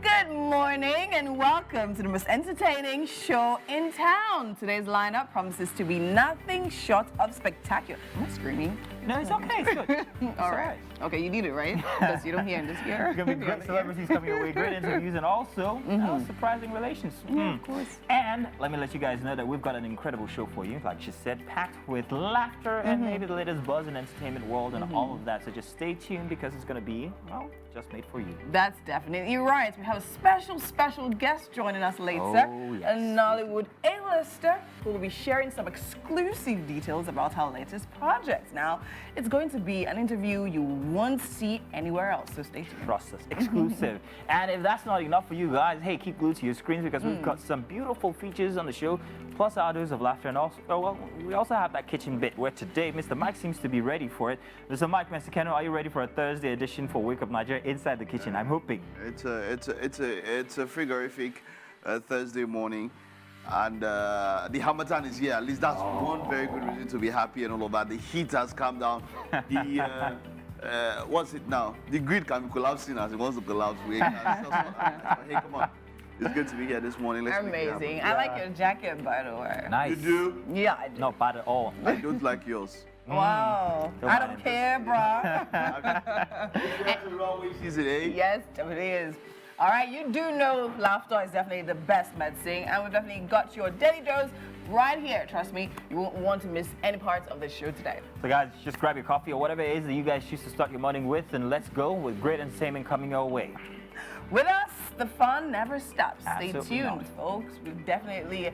Good morning and welcome to the most entertaining show in town. Today's lineup promises to be nothing short of spectacular. Am I screaming? No, it's okay. It's good. All right. Okay, you need it, right? Because you don't hear in this ear. There's going to be great celebrities coming your way, great interviews, and also surprising relations. Yeah, of course. And let me let you guys know that we've got an incredible show for you, like she said, packed with laughter and maybe the latest buzz in entertainment world and all of that. So just stay tuned because it's going to be, well, just made for you. That's definitely right. We have a special guest joining us later. Oh, yes. A Nollywood A-lister who will be sharing some exclusive details about her latest project. Now, it's going to be an interview you won't see anywhere else, so stay tuned. Trust us, exclusive. And if that's not enough for you guys, hey, keep glued to your screens because we've got some beautiful features on the show, plus our dose of laughter, and also, well, we also have that kitchen bit where today Mr. Mike seems to be ready for it. Mr. Mike Mesicano, are you ready for a Thursday edition for Wake Up Nigeria inside the kitchen? I'm hoping. It's a frigorific Thursday morning, and the Hamatan is here. At least that's one very good reason to be happy and all of that. The heat has come down. The what's it now? The grid can be collapsing as it wants to collapse. Hey, come on. It's good to be here this morning. Let's Amazing. I like your jacket, by the way. Nice. You do? Yeah, I do. Not bad at all. I don't like yours. Wow. I don't care, bro. That's the wrong way season, eh? Yes, definitely is. All right, you do know laughter is definitely the best medicine, and we've definitely got your daily dose right here. Trust me, you won't want to miss any parts of the show today. So guys, just grab your coffee or whatever it is that you guys choose to start your morning with, and let's go with great entertainment coming your way. With us, the fun never stops. Stay Absolutely tuned, not. folks. We're definitely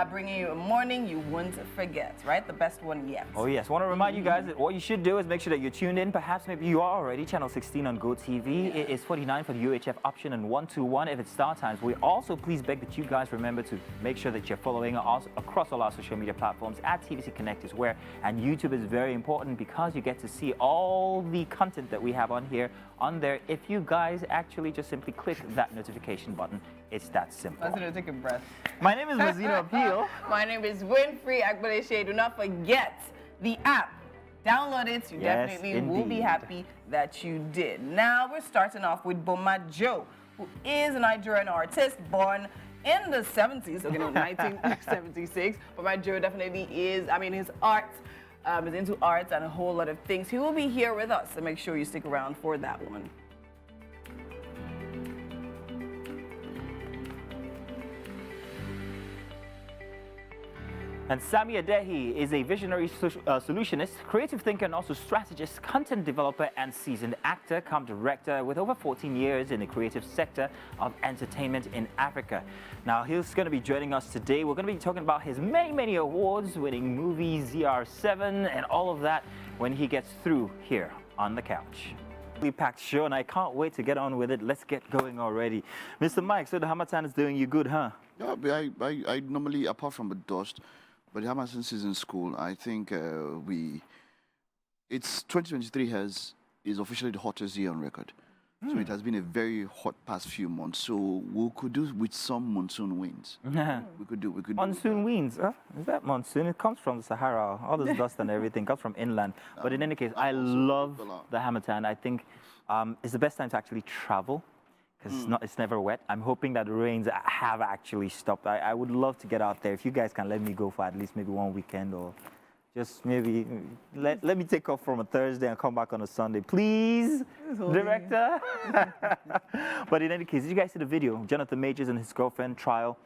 bringing you a morning you won't forget, right? The best one yet. Oh yes, I want to remind you guys that what you should do is make sure that you're tuned in. Perhaps maybe you are already, channel 16 on GOTV. It is 49 for the UHF option and 121 if it's StarTimes. We also please beg that you guys remember to make sure that you're following us across all our social media platforms at TVC Connect is where. And YouTube is very important because you get to see all the content that we have on here, on there. If you guys actually just simply click that notification button, it's that simple. I was going to take a breath. My name is Mazino Appeal. My name is Winfrey Agbaleshe. Do not forget the app. Download it. You Yes, definitely will be indeed. happy that you did. Now we're starting off with Boma Joe, who is a Nigerian artist born in the 70s, okay, no, 1976. Boma Joe definitely is, I mean, his art is into arts and a whole lot of things. He will be here with us, so make sure you stick around for that one. And Sami Adehi is a visionary solutionist, creative thinker, and also strategist, content developer, and seasoned actor, come director with over 14 years in the creative sector of entertainment in Africa. Now, he's going to be joining us today. We're going to be talking about his many awards-winning movie, ZR7, and all of that when he gets through here on the couch. Packed show, and I can't wait to get on with it. Let's get going already. Mr. Mike, so the Hamatan is doing you good, huh? Yeah, but I normally, apart from the dust, but the Hamilton season school, I think it's 2023 is officially the hottest year on record. So it has been a very hot past few months. So we could do with some monsoon winds. we could do Monsoon winds, huh? Is that monsoon? It comes from the Sahara. All this dust and everything comes from inland. But in any case, I love the Hamatan. I think it's the best time to actually travel because it's never wet. I'm hoping that the rains have actually stopped. I would love to get out there. If you guys can let me go for at least maybe one weekend, or just maybe let me take off from a Thursday and come back on a Sunday, please, director. But in any case, did you guys see the video? Jonathan Majors and his girlfriend trial.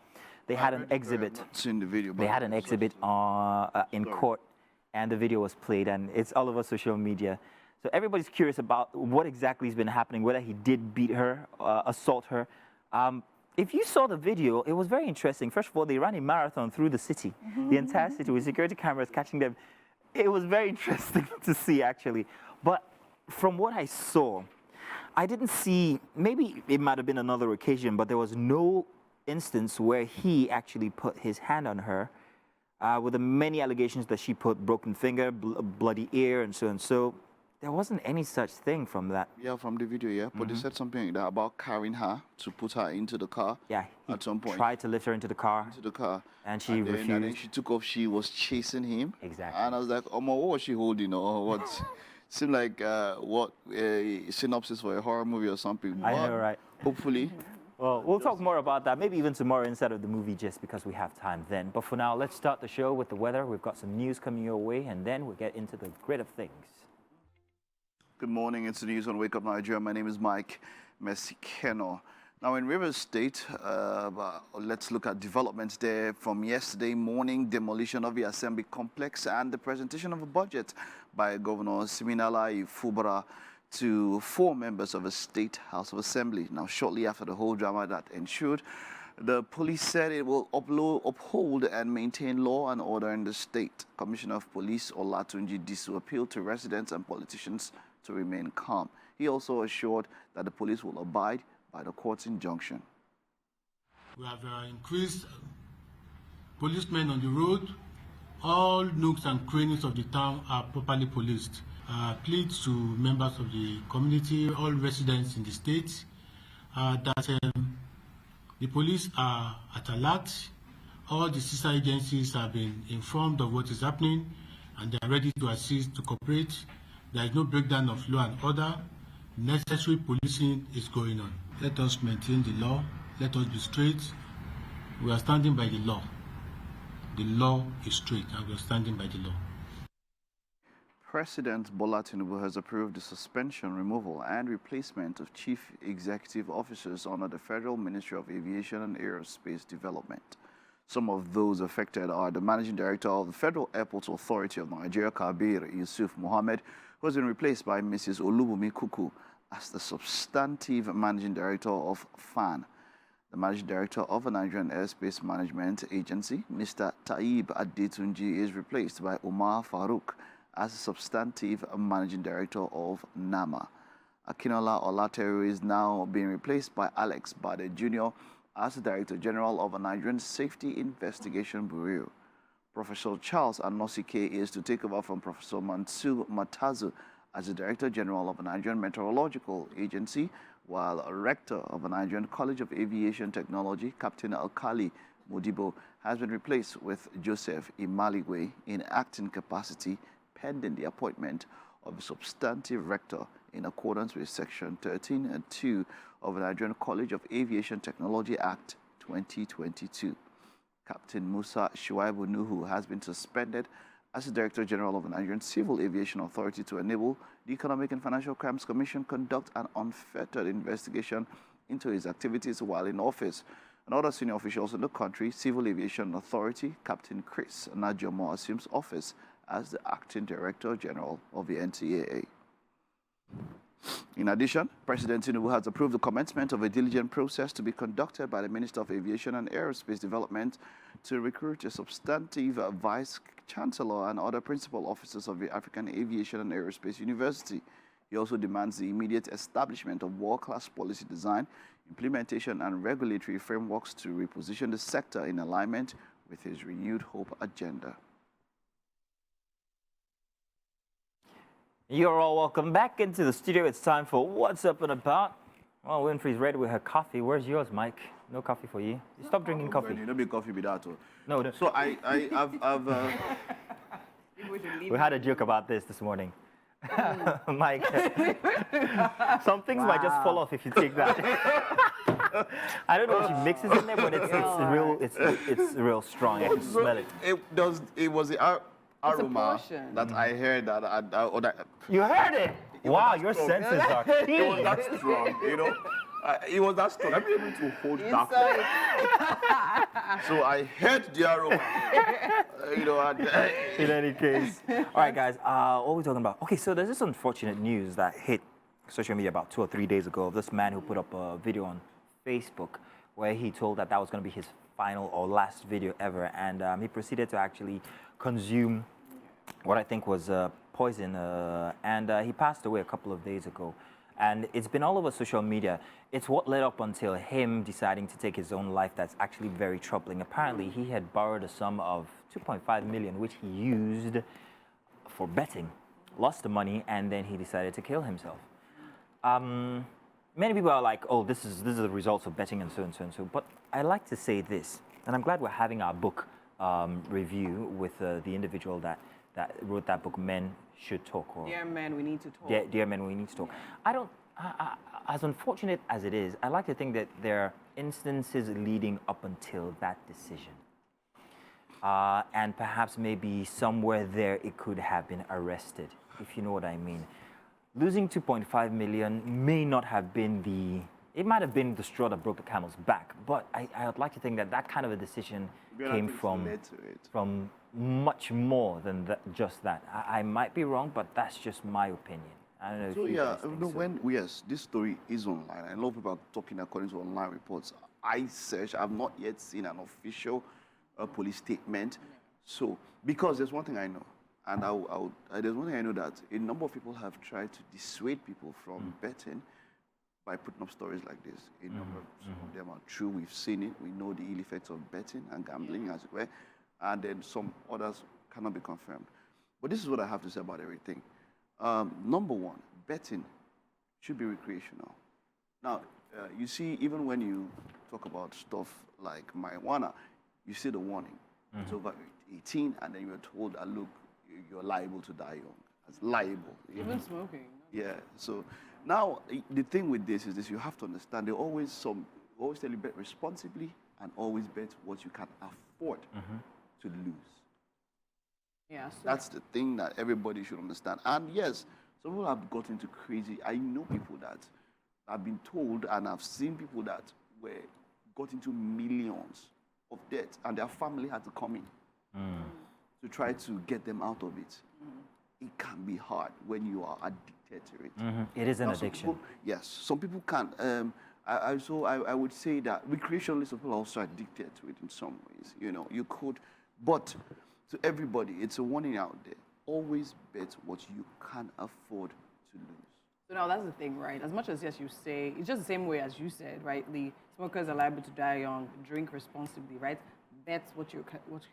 They had an exhibit. I've not seen the video. They had an exhibit in court, and the video was played, and it's all over social media. So everybody's curious about what exactly has been happening, whether he did beat her, assault her. If you saw the video, it was very interesting. First of all, they ran a marathon through the city, the entire city, with security cameras catching them. It was very interesting to see, actually. But from what I saw, I didn't see, maybe it might have been another occasion, but there was no instance where he actually put his hand on her with the many allegations that she put broken finger, bloody ear, and so and so. There wasn't any such thing from that. Yeah, from the video, yeah. But they said something like that about carrying her to put her into the car. Yeah, he at some point tried to lift her into the car. And she refused. And then she took off. She was chasing him. Exactly. And I was like, oh, what was she holding? Or what? Seemed like what a synopsis for a horror movie or something. I know, right? Hopefully, Well, we'll talk more about that, maybe even tomorrow instead of the movie, just because we have time then. But for now, let's start the show with the weather. We've got some news coming your way, and then we'll get into the grid of things. Good morning. It's the news on Wake Up Nigeria. My name is Mike Mesikeno. Now, in Rivers State, let's look at developments there from yesterday morning, demolition of the Assembly complex and the presentation of a budget by Governor Siminala Ifubara to 4 members of the State House of Assembly. Now, shortly after the whole drama that ensued, the police said it will uphold and maintain law and order in the state. Commissioner of Police Olatunji Disu appealed to residents and politicians to remain calm. He also assured that the police will abide by the court's injunction. We have increased policemen on the road. All nooks and crannies of the town are properly policed. Plead to members of the community, all residents in the state, that the police are at alert. All the sister agencies have been informed of what is happening, and they are ready to assist, to cooperate. There is no breakdown of law and order. Necessary policing is going on. Let us maintain the law. Let us be straight. We are standing by the law. The law is straight, and we are standing by the law. President Bola Tinubu has approved the suspension, removal, and replacement of chief executive officers under the Federal Ministry of Aviation and Aerospace Development. Some of those affected are the Managing Director of the Federal Airports Authority of Nigeria, Kabir Yusuf Mohammed, who has been replaced by Mrs. Olubumi Kuku as the substantive Managing Director of FAN. The Managing Director of the Nigerian Airspace Management Agency, Mr. Taib Adetunji, is replaced by Umar Farouk as the substantive Managing Director of NAMA. Akinola Olateru is now being replaced by Alex Bade Jr. as the Director General of the Nigerian Safety Investigation Bureau. Professor Charles Anosike is to take over from Professor Mansu Matazu as the Director General of the Nigerian Meteorological Agency, while a Rector of the Nigerian College of Aviation Technology, Captain Alkali Modibo, has been replaced with Joseph Imaligwe in acting capacity pending the appointment of a substantive rector in accordance with Section 13 and 2 of the Nigerian College of Aviation Technology Act 2022. Captain Musa Shuaibu Nuhu has been suspended as the Director General of the Nigerian Civil Aviation Authority to enable the Economic and Financial Crimes Commission conduct an unfettered investigation into his activities while in office. And other senior officials in the country, Civil Aviation Authority, Captain Chris Najomo assumes office as the Acting Director General of the NCAA. In addition, President Tinubu has approved the commencement of a diligent process to be conducted by the Minister of Aviation and Aerospace Development to recruit a substantive Vice Chancellor and other principal officers of the African Aviation and Aerospace University. He also demands the immediate establishment of world-class policy design, implementation, and regulatory frameworks to reposition the sector in alignment with his renewed hope agenda. You're all welcome back into the studio. It's time for What's Up and About. Well, Winfrey's ready with her coffee. Where's yours, Mike? No coffee for you. Stop drinking coffee. No be coffee be that. No. So I've We had a joke about this morning. Mike, some things might just fall off if you take that. I don't know what she mixes in there, but it's real strong. I can smell it. It was the aroma that I heard that You heard it? Wow, your senses are keen. It was that strong, you know. It was that strong. I'm able to hold back. So I heard the aroma. You know. In any case, all right, guys. What are we talking about? Okay, so there's this unfortunate news that hit social media about 2 or 3 days ago of this man who put up a video on Facebook where he told that was going to be his final or last video ever, and he proceeded to actually consume what I think was poison, and he passed away a couple of days ago. And it's been all over social media. It's what led up until him deciding to take his own life that's actually very troubling. Apparently, he had borrowed a sum of 2.5 million, which he used for betting, lost the money, and then he decided to kill himself. Many people are like, oh, this is the results of betting and so and so and so. But I like to say this, and I'm glad we're having our book review with the individual that wrote that book, Men Should Talk. Or Dear Men, We Need to Talk. Dear Men, We Need to Talk. as unfortunate as it is, I like to think that there are instances leading up until that decision. And perhaps maybe somewhere there it could have been arrested, if you know what I mean. Losing 2.5 million may not have been it might have been the straw that broke the camel's back, but I would like to think that that kind of a decision came from much more than just that. I might be wrong, but that's just my opinion. I don't know. So if you yeah, guys think so. yes, this story is online. I know people are talking according to online reports. I've not yet seen an official police statement. So, because there's one thing I know, and there's one thing I know, that a number of people have tried to dissuade people from betting by putting up stories like this. A number of them are true. We've seen it. We know the ill effects of betting and gambling, as it were. And then some others cannot be confirmed. But this is what I have to say about everything. Number one, betting should be recreational. Now, you see, even when you talk about stuff like marijuana, you see the warning. It's over 18, and then you're told that, look, you're liable to die young. It's liable. Even smoking. Yeah. So now the thing with this is this: you have to understand. They always tell you bet responsibly, and always bet what you can afford to lose. Yeah. So That's the thing that everybody should understand. And yes, some people have got into crazy. I know people that have been told, and I've seen people that got into millions of debt, and their family had to come in to try to get them out of it. It can be hard when you are addicted to it. It is an Now, some addiction. people- yes, some people can't. I would say that recreationally, some people are also addicted to it in some ways. You know, you could, but to everybody, it's a warning out there. Always bet what you can afford to lose. So now that's the thing, right? As much as, yes, you say, it's just the same way as you said, right? The smokers are liable to die young, drink responsibly, right? Bet what you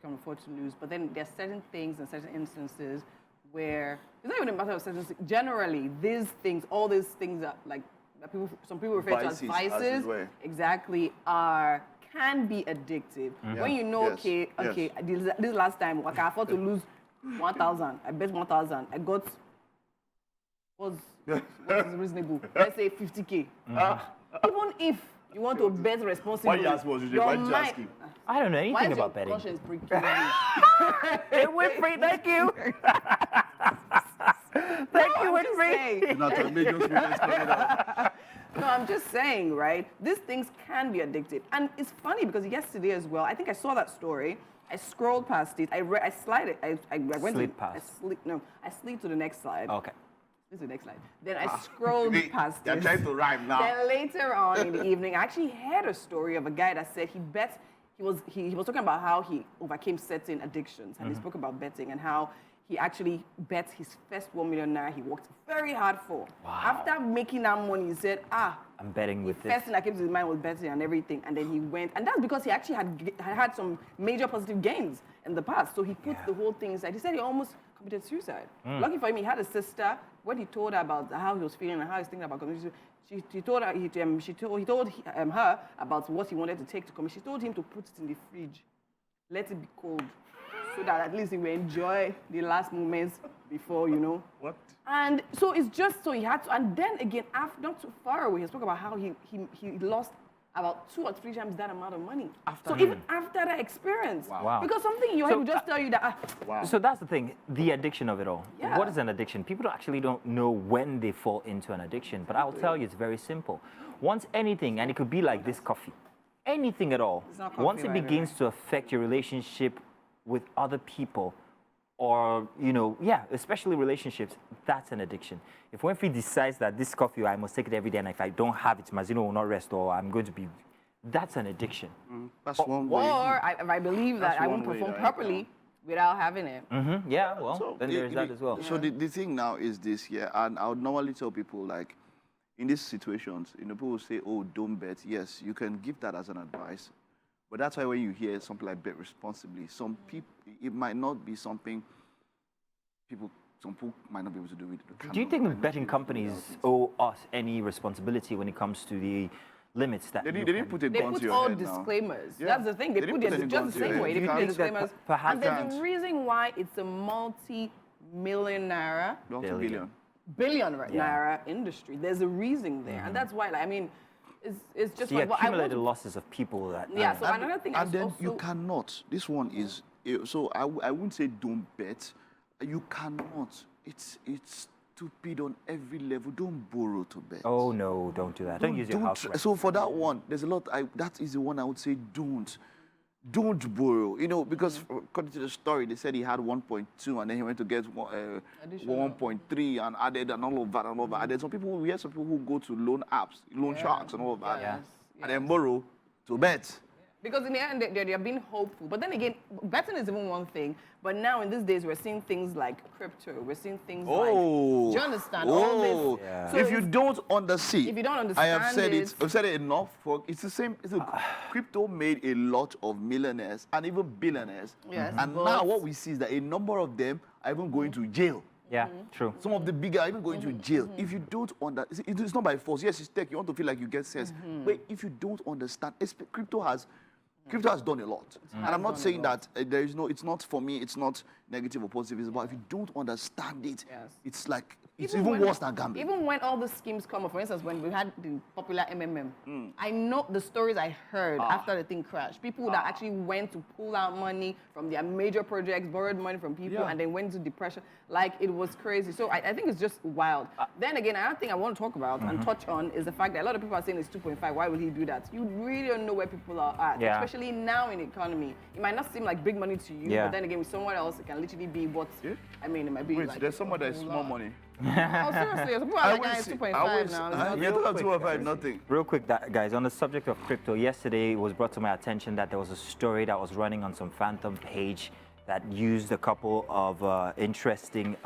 can afford to lose. But then there are certain things and certain instances where it's not even a matter of certain things. Generally, these things, all these things are like, that some people refer to as Vices, as vices, it were. exactly, can be addictive. When you know, Yes. okay, this last time, I can afford to lose 1,000. I bet 1,000. I got, what is reasonable? Let's say 50K. Even if you want to bet responsibly, Why you ask me, Ojude? Why did you ask him? I don't know Why anything is your about betting. conscience breaking you? Hey, Winfrey, thank you. Thank you, Winfrey. Not to make us feel No, I'm just saying, right? These things can be addictive. And it's funny because yesterday as well, I think I saw that story. I scrolled past it. I slid it. I went Slid past. I slid to the next slide. Okay. This is the next slide. Then I scrolled past You're it. trying to rhyme now. Then later on in the evening, I actually heard a story of a guy that said he was talking about how he overcame certain addictions, and he spoke about betting and how he actually bet his first 1 million naira he worked very hard for. Wow. After making that money, he said, I'm betting the with this. first thing that came to his mind was betting and everything, and then he went, and that's because he actually had some major positive gains in the past. So he put the whole thing aside. He said he almost committed suicide. Lucky for him, he had a sister. When he told her about how he was feeling and how he was thinking about committing suicide, he told her about what he wanted to take to commit. She told him to put it in the fridge, let it be cold, so that at least he will enjoy the last moments before, you know. What? And so it's just so he had to, and then again, after, not too far away, he spoke about how he lost about 2 or 3 times that amount of money. Even after that experience. Wow. Because something in your head will just tell you that, So that's the thing, the addiction of it all. Yeah. What is an addiction? People actually don't know when they fall into an addiction, but I'll tell you it's very simple. Once anything, and it could be like this coffee, anything at all, It's not coffee, once it by the begins to affect your relationship with other people, or, you know, especially relationships, that's an addiction. If Winfrey decides that this coffee, I must take it every day, and if I don't have it, Mazino will not rest, or I'm going to be, that's an addiction. That's one way. or if I believe that That's I one won't way perform that I properly without having it. Yeah, well, So then there's that as well. So the thing now is this here, and I would normally tell people, like, in these situations, you know, people will say, oh, don't bet. Yes, you can give that as an advice. But that's why when you hear something like bet responsibly, some people, it might not be something some people might not be able to do it. Do you think the betting companies owe us any responsibility when it comes to the limits that They you didn't can- put a They gun to put your all head now. disclaimers. Yeah. That's the thing. They didn't put put it any just gun the to your same head. way. They You put the can't- disclaimers. perhaps And there's can't. a reason why it's a multi-million naira Not Billion. $1 billion. billion naira industry. There's a reason there, and that's why. Like, I mean, it's just The like what I want accumulated losses of people that. Yeah. So another thing, and is then also, you cannot. This one is so I wouldn't say don't bet. You cannot. It's stupid on every level. Don't borrow to bet. Oh no, don't do that. Don't use your house rent. So for that one, there's a lot. That is the one I would say don't borrow. You know, because according to the story, they said he had 1.2 and then he went to get 1.3 and added and all of that and all that. And there's some people, we have some people who go to loan apps, loan sharks and all of that, Yes, and then borrow to bet. because in the end, they're being hopeful. But then again, betting is even one thing. But now in these days, we're seeing things like crypto. We're seeing things like, do you understand? All this. Yeah. So If you don't understand, if you don't I have understand said it- I've said it enough. It's the same. Crypto made a lot of millionaires and even billionaires. Yes, And but- now what we see is that a number of them are even going to jail. Yeah, true. Some of the bigger are even going to jail. If you don't understand, it's not by force. Yes, it's tech. You want to feel like you get sense. But if you don't understand, crypto has done a lot. And I'm not saying that it's not for me, it's not negative or positive. But if you don't understand it, Yes. it's like, it's even when- worse than gambling. Even when all the schemes come up, for instance, when we had the popular MMM, I know the stories I heard after the thing crashed. People that actually went to pull out money from their major projects, borrowed money from people, Yeah. and then went into depression. Like, it was crazy. So I think it's just wild. Then again, another thing I want to talk about and touch on is the fact that a lot of people are saying it's 2.5. Why would he do that? You really don't know where people are at, Yeah. especially now in the economy. It might not seem like big money to you, Yeah. but then again, with someone else, it can literally be what, Yeah. I mean, it might be Wait, like there's someone that is a small lot. money. Oh, seriously, some people are like, "Ah, it's 2.5 now. It's not You're real." talking 2.5, nothing. Real quick, guys, on the subject of crypto, yesterday it was brought to my attention that there was a story that was running on some phantom page that used a couple of interesting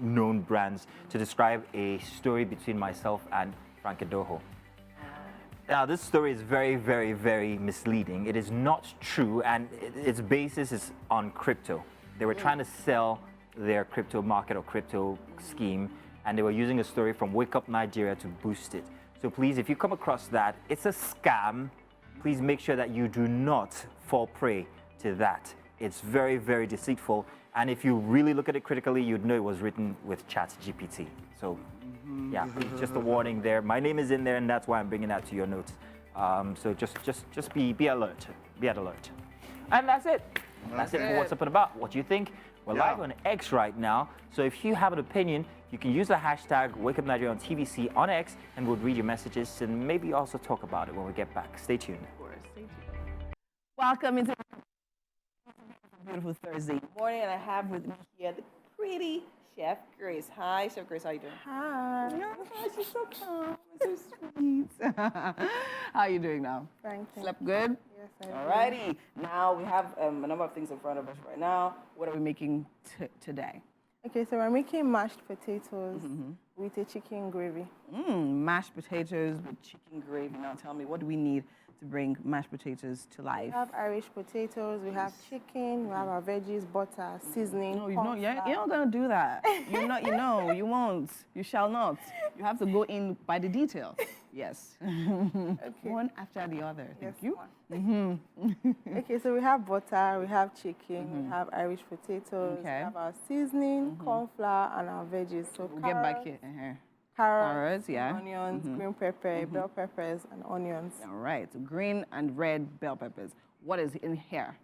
known brands to describe a story between myself and Frank Adoho. Now, this story is very, very, very misleading. It is not true, and its basis is on crypto. They were trying to sell their crypto market or crypto scheme, and they were using a story from Wake Up Nigeria to boost it. So please, if you come across that, it's a scam. Please make sure that you do not fall prey to that. It's very, very deceitful. And if you really look at it critically, you'd know it was written with ChatGPT. So yeah, just a warning there. My name is in there, and that's why I'm bringing that to your notes. So just be alert. Be at alert. And that's it. That's it for What's Up and About. What do you think? We're live on X right now. So if you have an opinion, you can use the hashtag wakeupnigeria on TVC on X, and we'll read your messages and maybe also talk about it when we get back. Stay tuned. Of course, stay tuned. Welcome into beautiful Thursday morning, and I have with me here the pretty Chef Grace. Hi, Chef Grace. How you doing? Hi. Oh, she's so calm, so sweet. How are you doing now? Thank you. Slept good? Yes, I do. Alrighty. Now we have a number of things in front of us right now. What are we making today? Okay, so we're making mashed potatoes with a chicken gravy. Mashed potatoes with chicken gravy. Now tell me, what do we need to bring mashed potatoes to life? We have Irish potatoes, we have chicken, we have our veggies, butter, seasoning. No, you're corn not flour. gonna do that. You're not. You won't. You shall not. You have to go in by the details. Yes. One after the other. Thank you. Okay, so we have butter, we have chicken, we have Irish potatoes, we Okay. have our seasoning, corn flour, and our veggies. So We'll get back here. Carrots, yeah. onions, green pepper, bell peppers, and onions. All right. So green and red bell peppers. What is in here?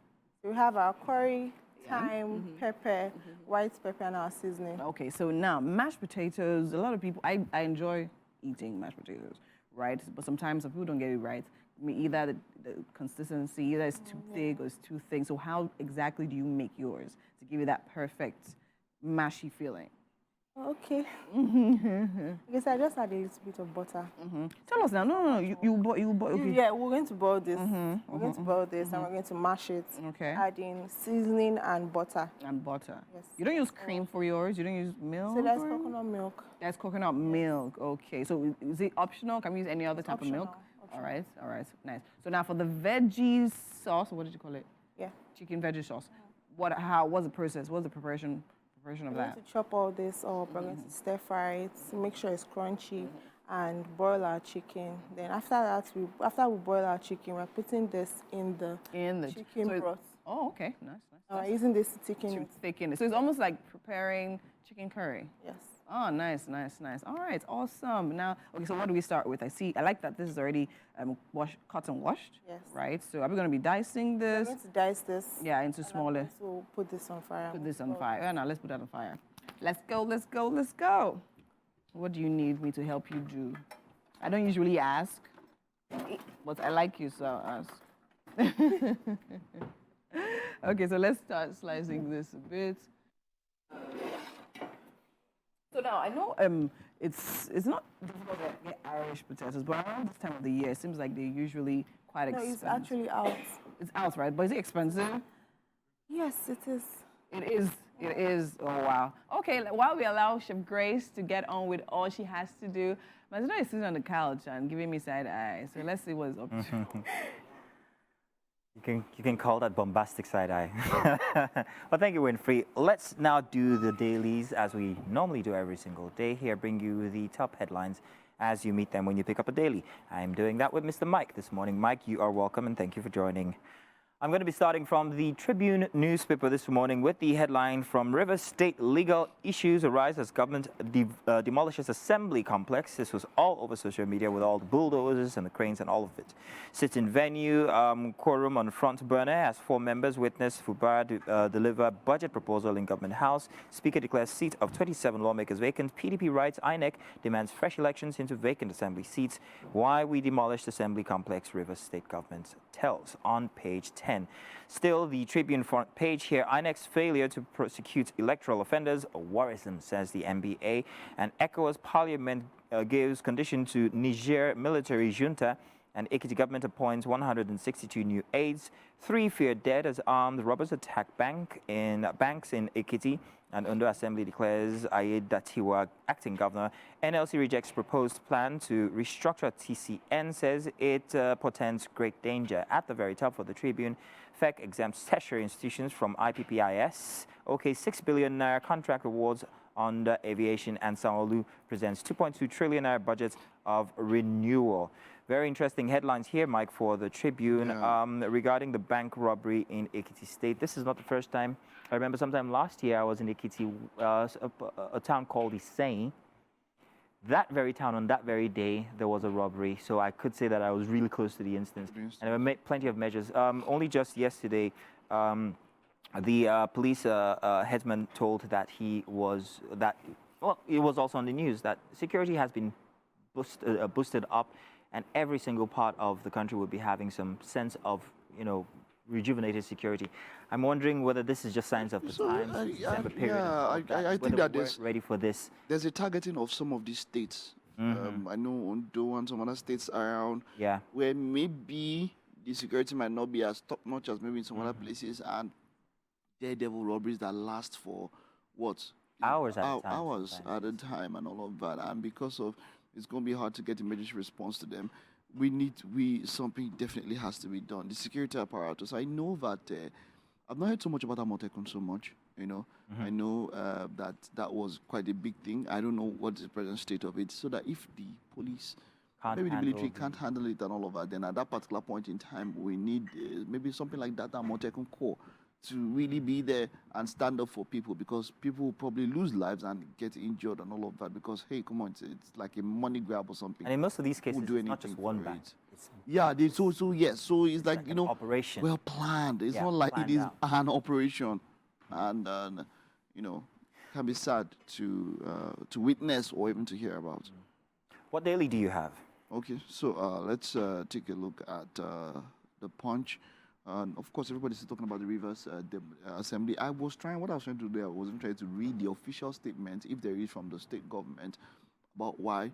We have our curry, thyme, pepper, white pepper, and our seasoning. Okay. So now mashed potatoes. A lot of people. I enjoy eating mashed potatoes, right? But sometimes some people don't get it right. I mean, either the consistency, either it's too thick or it's too thin. So how exactly do you make yours to give you that perfect mashy feeling? Okay. Okay, so I just add a little bit of butter. Tell us now. No. You boil. Okay. Yeah, we're going to boil this. We're going to boil this and we're going to mash it. Okay. Adding seasoning and butter. And butter. Yes. You don't use cream for yours. You don't use milk. So that's or- coconut milk. That's coconut milk. Okay. So is it optional? Can we use any other type of milk? Optional. All right. Nice. So now for the veggie sauce, what did you call it? Yeah. Chicken veggie sauce. What's the process? What's the preparation of We're going that? to chop all this up. We're going to stir fry it, make sure it's crunchy, and boil our chicken. Then after we boil our chicken, we're putting this in the chicken so broth. Oh, okay. Nice. Using this to thicken To it. thicken it. So it's almost like preparing chicken curry. Yes. Oh, nice, nice, nice. All right, awesome. Now, okay, so what do we start with? I like that this is already cotton washed. Yes. Right. So are we going to be dicing We're this? going to dice this. Yeah, into smaller. So we'll put this on fire. Put this on fire. Oh, no, let's put that on fire. Let's go, let's go, let's go. What do you need me to help you do? I don't usually ask, but I like you, so I'll ask. Okay, so let's start slicing this a bit. So now I know it's not difficult to get Irish potatoes, but around this time of the year, it seems like they're usually quite No, expensive. it's actually out. It's out, right? But is it expensive? Yes, it is. It is. It is. Oh, wow. Okay, while we allow Chef Grace to get on with all she has to do, Mazino is sitting on the couch and giving me side eye. So let's see what's up to. You can call that bombastic side eye. Well, thank you, Winfrey. Let's now do the dailies as we normally do every single day. Here, bring you the top headlines as you meet them when you pick up a daily. I'm doing that with Mr. Mike this morning. Mike, you are welcome and thank you for joining. I'm going to be starting from the Tribune newspaper this morning with the headline from Rivers State: legal issues arise as government demolishes assembly complex. This was all over social media with all the bulldozers and the cranes and all of it. Sit-in venue, quorum on front burner as 4 members witness Fubara deliver budget proposal in Government House. Speaker declares seat of 27 lawmakers vacant. PDP writes INEC demands fresh elections into vacant assembly seats. Why we demolished assembly complex, Rivers State government tells on page 10. Still, the Tribune front page here, INEC's failure to prosecute electoral offenders worrisome, says the NBA, and ECOWAS Parliament gives condition to Niger military junta, and Ekiti government appoints 162 new aides. 3 feared dead as armed robbers attack banks in Ekiti, and Ondo Assembly declares Ayed Datiwa acting governor. NLC rejects proposed plan to restructure TCN, says it portends great danger. At the very top for the Tribune, FEC exempts tertiary institutions from IPPIS. Okay, 6 billion naira contract awards on the aviation, and Sanwo-Olu presents 2.2 trillion naira budget of renewal. Very interesting headlines here, Mike, for the Tribune regarding the bank robbery in Ekiti State. This is not the first time. I remember sometime last year I was in Ekiti, a town called Isseyin. That very town, on that very day, there was a robbery. So I could say that I was really close to the instance. And there were plenty of measures. Only just yesterday, the police headsman told that it was also on the news that security has been boosted up, and every single part of the country would be having some sense of, rejuvenated security. I'm wondering whether this is just signs of the times. I think that we're ready for this. There's a targeting of some of these states. I know Ondo and some other states around where maybe the security might not be as top-notch as maybe in some other places, and daredevil robberies that last for hours at a time and all of that. And because of it's going to be hard to get emergency response to them, something definitely has to be done. The security apparatus. I know that I've not heard so much about Amotekun so much. I know that was quite a big thing. I don't know what is the present state of it. So that if the police, maybe the military can't handle it and all of that, then at that particular point in time, we need maybe something like that Amotekun Corps to really be there and stand up for people, because people will probably lose lives and get injured and all of that because, hey, come on, it's like a money grab or something. And in most of these cases, it's not just one bank. So it's like an operation. Well planned. It's not like it is an operation, and can be sad to witness or even to hear about. What daily do you have? Okay, so let's take a look at the Punch. Of course, everybody's still talking about the Rivers Assembly. What I was trying to do there, I wasn't trying to read the official statement, if there is, from the state government about why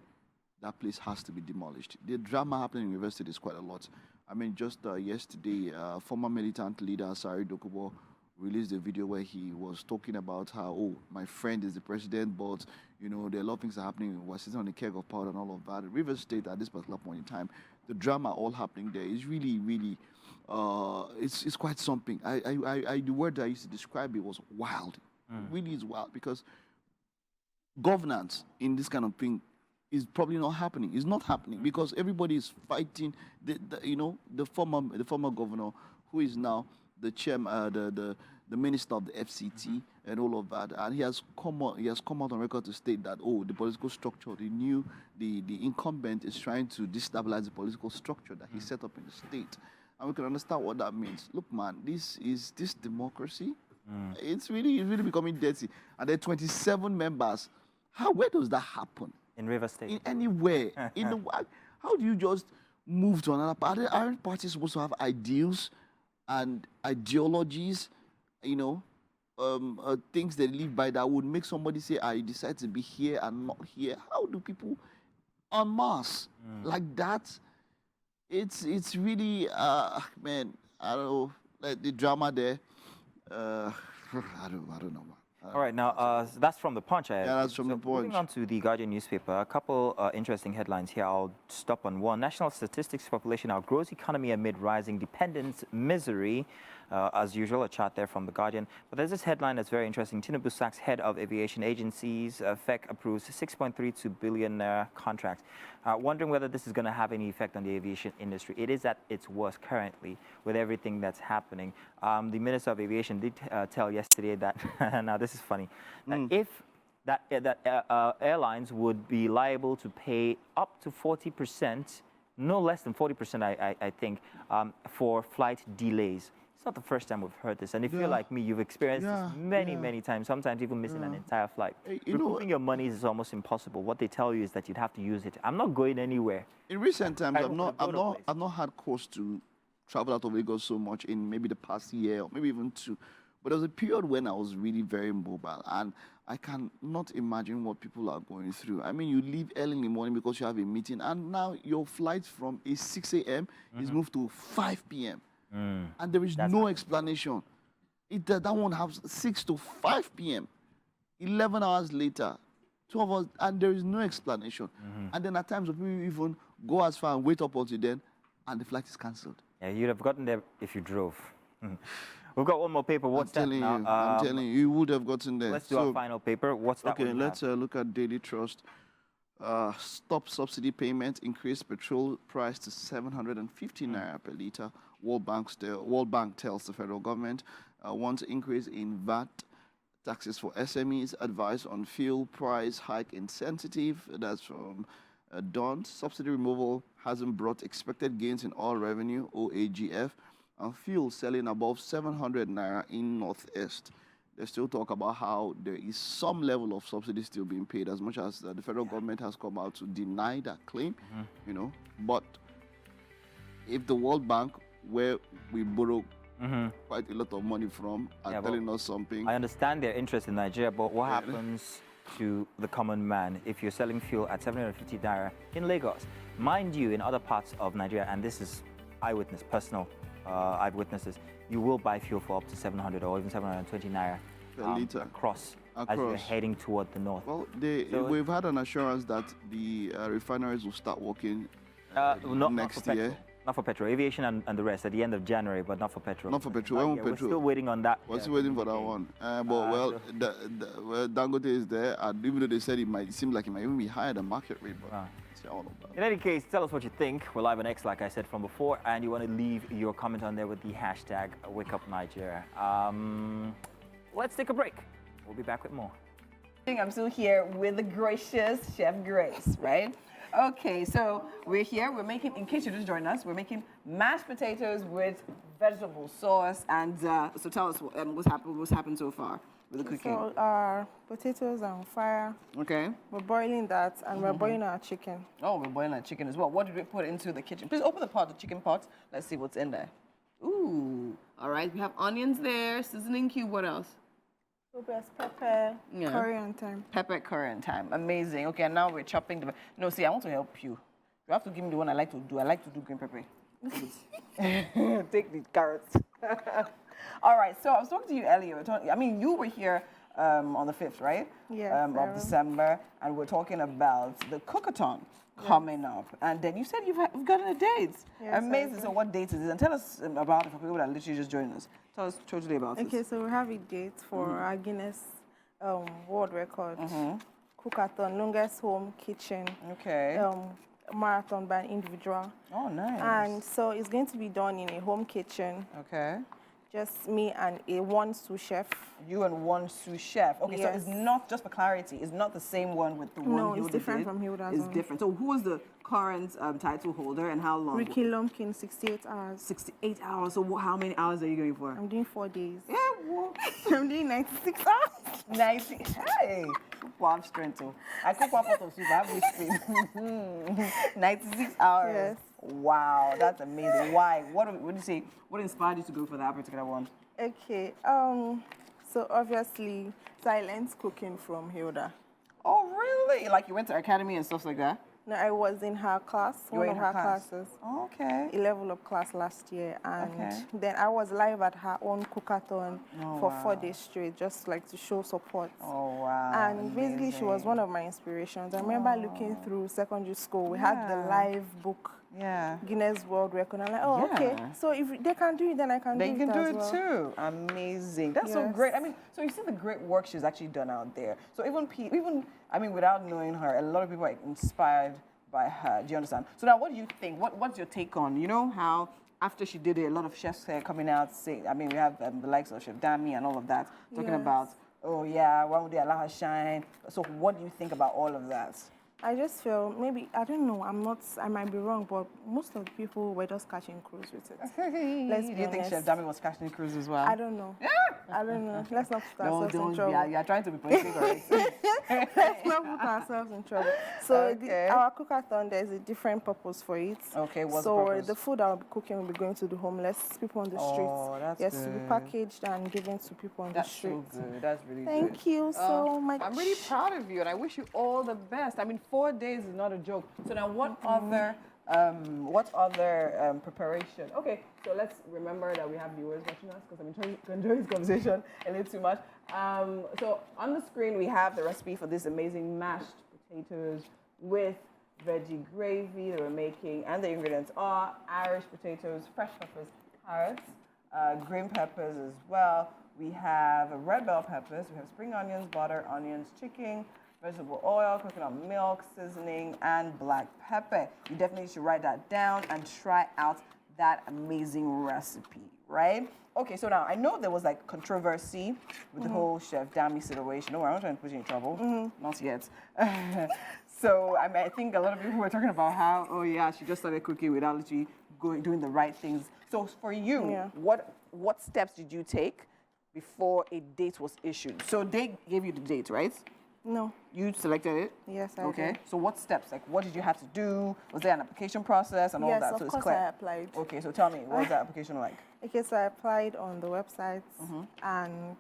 that place has to be demolished. The drama happening in Rivers State is quite a lot. I mean, just yesterday, former militant leader Sari Dokubo released a video where he was talking about how, my friend is the president, but, there are a lot of things that are happening. We're sitting on the keg of powder and all of that. Rivers State, at this particular point in time, the drama all happening there is really, really, it's quite something. The word that I used to describe it was wild. It really is wild, because governance in this kind of thing is probably not happening. It's not happening because everybody is fighting. The former governor, who is now the chairman, the minister of the FCT and all of that, and he has come out on record to state that the political structure, the incumbent is trying to destabilize the political structure that he set up in the state, and we can understand what that means. Look, man, this democracy. It's really becoming dirty, and there are 27 members. Where does that happen? In River State. In anywhere. How do you just move to another party? Aren't parties supposed to have ideals and ideologies, things they live by that would make somebody say, I decide to be here and not here? How do people en masse like that? It's really, man, I don't know, like the drama there. I don't know, man. All right, now that's from the Punch. Yeah, that's from the Punch. Moving on to the Guardian newspaper, a couple interesting headlines here. I'll stop on one. National statistics population outgrows economy amid rising dependence misery. As usual, a chart there from the Guardian. But there's this headline that's very interesting. Tinubu sacks head of aviation agencies. FEC approves 6.32 billion contract. Wondering whether this is going to have any effect on the aviation industry. It is at its worst currently with everything that's happening. The Minister of Aviation did tell yesterday that, now this is funny, that if airlines would be liable to pay up to 40%, no less than 40%, I think, for flight delays. It's not the first time we've heard this. And if you're like me, you've experienced this many times, sometimes even missing an entire flight. Recouping your money is almost impossible. What they tell you is that you'd have to use it. I'm not going anywhere. In recent times, I've not had cause to travel out of Lagos so much in maybe the past year or maybe even 2. But there was a period when I was really very mobile, and I cannot imagine what people are going through. I mean, you leave early in the morning because you have a meeting, and now your flight from 6 a.m. is moved to 5 p.m. And there is no explanation. That one has 6 to 5 p.m. 11 hours later, 12 hours, and there is no explanation. And then at times, people even go as far and wait up until then, and the flight is cancelled. Yeah, you'd have gotten there if you drove. We've got one more paper. What's that now? I'm telling you, you would have gotten there. Let's do our final paper. What's that? Okay, let's look at Daily Trust. Stop subsidy payment, increase petrol price to 750 naira per litre. World Bank tells the federal government wants increase in VAT taxes for SMEs. Advice on fuel price hike insensitive. That's from Dawn. Subsidy removal hasn't brought expected gains in oil revenue, OAGF. And fuel selling above 700 naira in Northeast. They still talk about how there is some level of subsidy still being paid, as much as the federal government has come out to deny that claim, But if the World Bank, where we borrow quite a lot of money from, are telling us something. I understand their interest in Nigeria, but what happens to the common man if you're selling fuel at 750 naira in Lagos? Mind you, in other parts of Nigeria, and this is personal eyewitnesses, you will buy fuel for up to 700 or even 720 naira per litre across as you're heading toward the north. Well, we've had an assurance that the refineries will start working next year. Not for petrol, aviation and the rest at the end of January, but not for petrol. Not for petrol. We're still waiting on that. We're still waiting for that one. Dangote is there, and even though they said it seem like it might even be higher than market rate, but all of that. In any case, tell us what you think. We're live on X, like I said from before, and you want to leave your comment on there with the hashtag wakeupnigeria. Let's take a break. We'll be back with more. I'm still here with the gracious Chef Grace, right? Okay, so we're here. We're making, in case you just joined us, we're making mashed potatoes with vegetable sauce. And so tell us what's happened so far with the cooking. So our potatoes are on fire. Okay. We're boiling that, and we're boiling our chicken. Oh, we're boiling our chicken as well. What did we put into the kitchen? Please open the chicken pot. Let's see what's in there. Ooh, all right. We have onions there, seasoning cube. What else? Pepper, curry and thyme. Pepper, curry and thyme. Amazing. Okay, and now we're chopping the... No, see, I want to help you. You have to give me the one I like to do. I like to do green pepper. Take the carrots. All right, so I was talking to you earlier. You were here on the 5th, right? Yes. Of December, and we're talking about the cookathon coming up. And then you said you've gotten a date. Yes, amazing. So what date is it? And tell us about it for people that literally just joined us. Tell us totally about it. Okay, so we have a date for our Guinness World Record. Cookathon, longest home kitchen. Okay. Marathon by an individual. Oh, nice. And so it's going to be done in a home kitchen. Okay. Just me and one sous chef. You and one sous chef. Okay, so Yes. it's not, just for clarity, it's not the same one with the one No, Hilda it's different did. from Hilda's It's one. different. So who is the current title holder and how long? Ricky Lumpkin, 68 hours. 68 hours. So how many hours are you going for? I'm doing 4 days. Yeah, well, I'm doing 96 hours. 90. Hey, wow, I'm strength too. I cook one pot of soup. I have this 96 hours. Yes. Wow, that's amazing. Why? What do you say? What inspired you to go for that particular one? Okay. So obviously, silent cooking from Hilda. Oh, really? Like you went to academy and stuff like that? No, I was in her class, You were one in of her her class? classes. Okay. A level up class last year, and Okay. then I was live at her own cookathon Oh, for wow. 4 days straight, just like to show support. Oh, wow. And basically, she was amazing. one of my inspirations. I remember looking through secondary school. We had the Yeah. live book, Yeah. Guinness World Record. I'm like, oh, okay. Yeah. So if they can do it, then I can They do can it do as it well. too. Amazing. That's so Yes. great. I mean, so you see the great work she's actually done out there. So even I mean, without knowing her, a lot of people are inspired by her. Do you understand? So now, what do you think? What's your take on? You know how after she did it, a lot of chefs are coming out saying, I mean, we have the likes of Chef Dami and all of that talking Yes. about, oh yeah, why would they allow her shine? So what do you think about all of that? I just feel maybe I don't know. I might be wrong, but most of the people were just catching cruise with it. Let's Do be you think Chef honest. Dami was catching cruise as well? I don't know. I don't know. Let's not put No, ourselves in don't. trouble. You're trying to be political, right? Let's not put ourselves in trouble. So Okay. our cookathon, there's a different purpose for it. Okay, what's the so purpose? the food I'll be cooking will be going to the homeless people on the streets. Oh, that's yes, to be good. packaged and given to people on That's the so streets. good. That's really good. Thank you so much. I'm really proud of you, and I wish you all the best. I mean, 4 days is not a joke. So now, what other preparation? Okay, so let's remember that we have viewers watching us because I'm enjoying this conversation a little too much. So on the screen, we have the recipe for this amazing mashed potatoes with veggie gravy that we're making, and the ingredients are Irish potatoes, fresh peppers, carrots, green peppers as well. We have red bell peppers, we have spring onions, butter, onions, chicken, vegetable oil, coconut milk, seasoning, and black pepper. You definitely should write that down and try out that amazing recipe, right? Okay, so now I know there was like controversy with the whole Chef Dami situation. No, I'm not trying to put you in trouble. Not yet. So I mean, I think a lot of people were talking about how, oh yeah, she just started cooking without literally doing the right things. So for you, Yeah. what steps did you take before a date was issued? So they gave you the date, right? No. You selected it? Yes, I Okay. did. So what steps? Like, what did you have to do? Was there an application process and all Yes, that? of So it's course clear. I applied. Okay, so tell me, what was that application like? Okay, so I applied on the website, and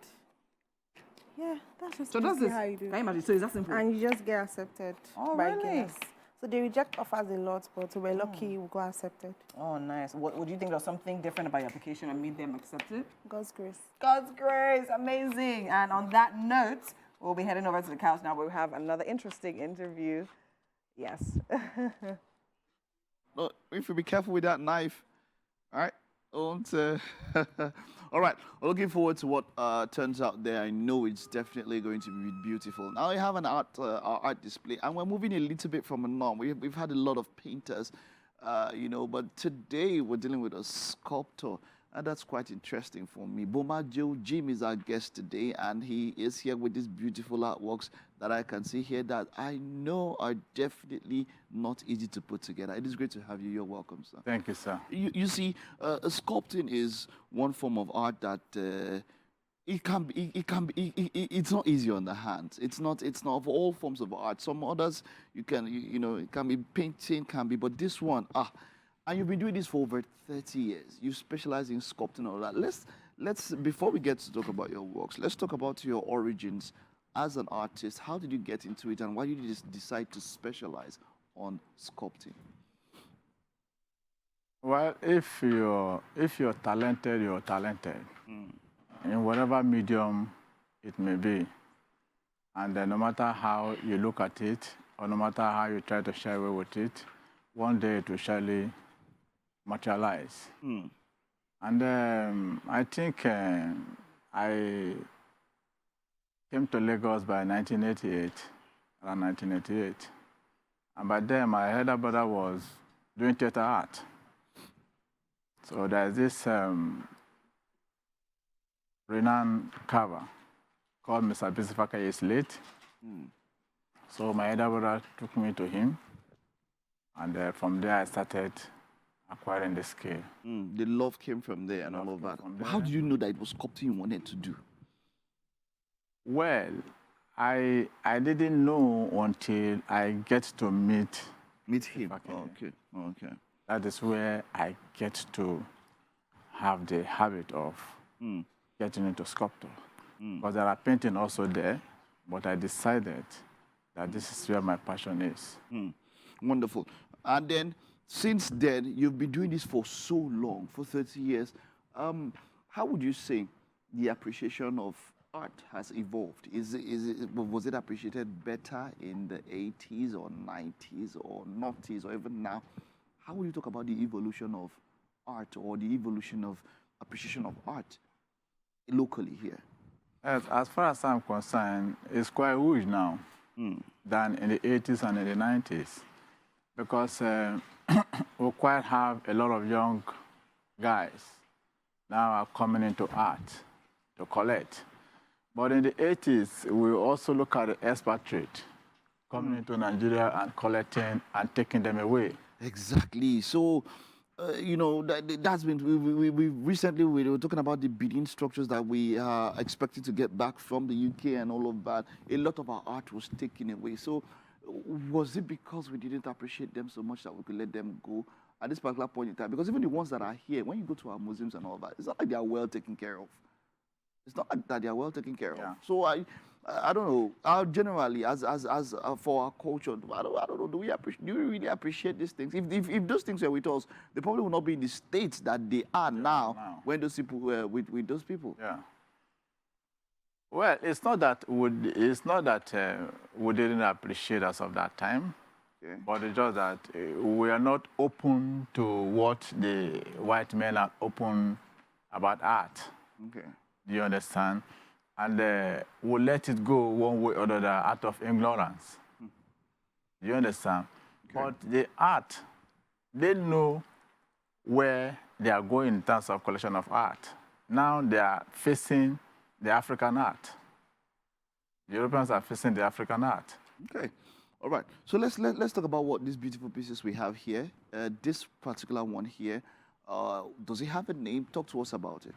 yeah, that's just So that's basically this. how you do Can you it. imagine? So is that simple? And you just get accepted Oh, by really? Guinness. So they reject offers a lot, but we're lucky we got accepted. Oh, nice. What would you think there was something different about your application and made them accept it? God's grace. God's grace, amazing. And on that note, we'll be heading over to the couch now where we have another interesting interview. Yes. Look, if you be careful with that knife, all right? Don't, all right, we're looking forward to what turns out there. I know it's definitely going to be beautiful. Now we have an art display, and we're moving a little bit from a norm. We've had a lot of painters, but today we're dealing with a sculptor. And that's quite interesting for me. Boma Joe Jim is our guest today, and he is here with these beautiful artworks that I can see here that I know are definitely not easy to put together. It is great to have you. You're welcome, sir. Thank you, sir. You see, sculpting is one form of art that it's not easy on the hands. It's not of all forms of art. Some others it can be painting, but this one, and you've been doing this for over 30 years. You specialize in sculpting and all that. Let's before we get to talk about your works, let's talk about your origins as an artist. How did you get into it, and why did you decide to specialize on sculpting? Well, if you're talented, you're talented in whatever medium it may be, and no matter how you look at it, or no matter how you try to shy away with it, one day it will surely materialize. And I think I came to Lagos by 1988, around 1988. And by then, my elder brother was doing theater art. So there's this renowned carver called Mr. Bisifaka is late. So my elder brother took me to him, and from there I started acquiring the skill. The love came from there and all of that. How did you know that it was sculpting you wanted to do? Well, I didn't know until I get to meet him. Okay. That is where I get to have the habit of getting into sculpture. Because there are painting also there, but I decided that this is where my passion is. Wonderful. And then, since then, you've been doing this for so long, for 30 years. How would you say the appreciation of art has evolved? Was it appreciated better in the 80s or 90s or 90s or even now? How would you talk about the evolution of art or the evolution of appreciation of art locally here? As far as I'm concerned, it's quite huge now than in the 80s and in the 90s, because we quite have a lot of young guys now are coming into art to collect. But in the 80s, we also look at the expatriate coming into Nigeria and collecting and taking them away. Exactly. So, you know, that's been, we recently, we were talking about the bidding structures that we are expected to get back from the UK and all of that. A lot of our art was taken away. So, was it because we didn't appreciate them so much that we could let them go at this particular point in time? Because even the ones that are here, when you go to our museums and all that, it's not like they are well taken care of. It's not like that they are well taken care of. So I don't know. Generally, as for our culture, I don't know. Do we really appreciate these things? If those things were with us, they probably would not be in the states that they are now when those people were with those people. Yeah. Well, it's not that we didn't appreciate us of that time, but it's just that we are not open to what the white men are open about art. Okay. Do you understand? And we'll let it go one way or another out of ignorance. Do you understand? Okay. But the art, they know where they are going in terms of collection of art. Now they are facing the African art. The Europeans are facing the African art. Okay. All right. So let's talk about what these beautiful pieces we have here. This particular one here, does it have a name? Talk to us about it.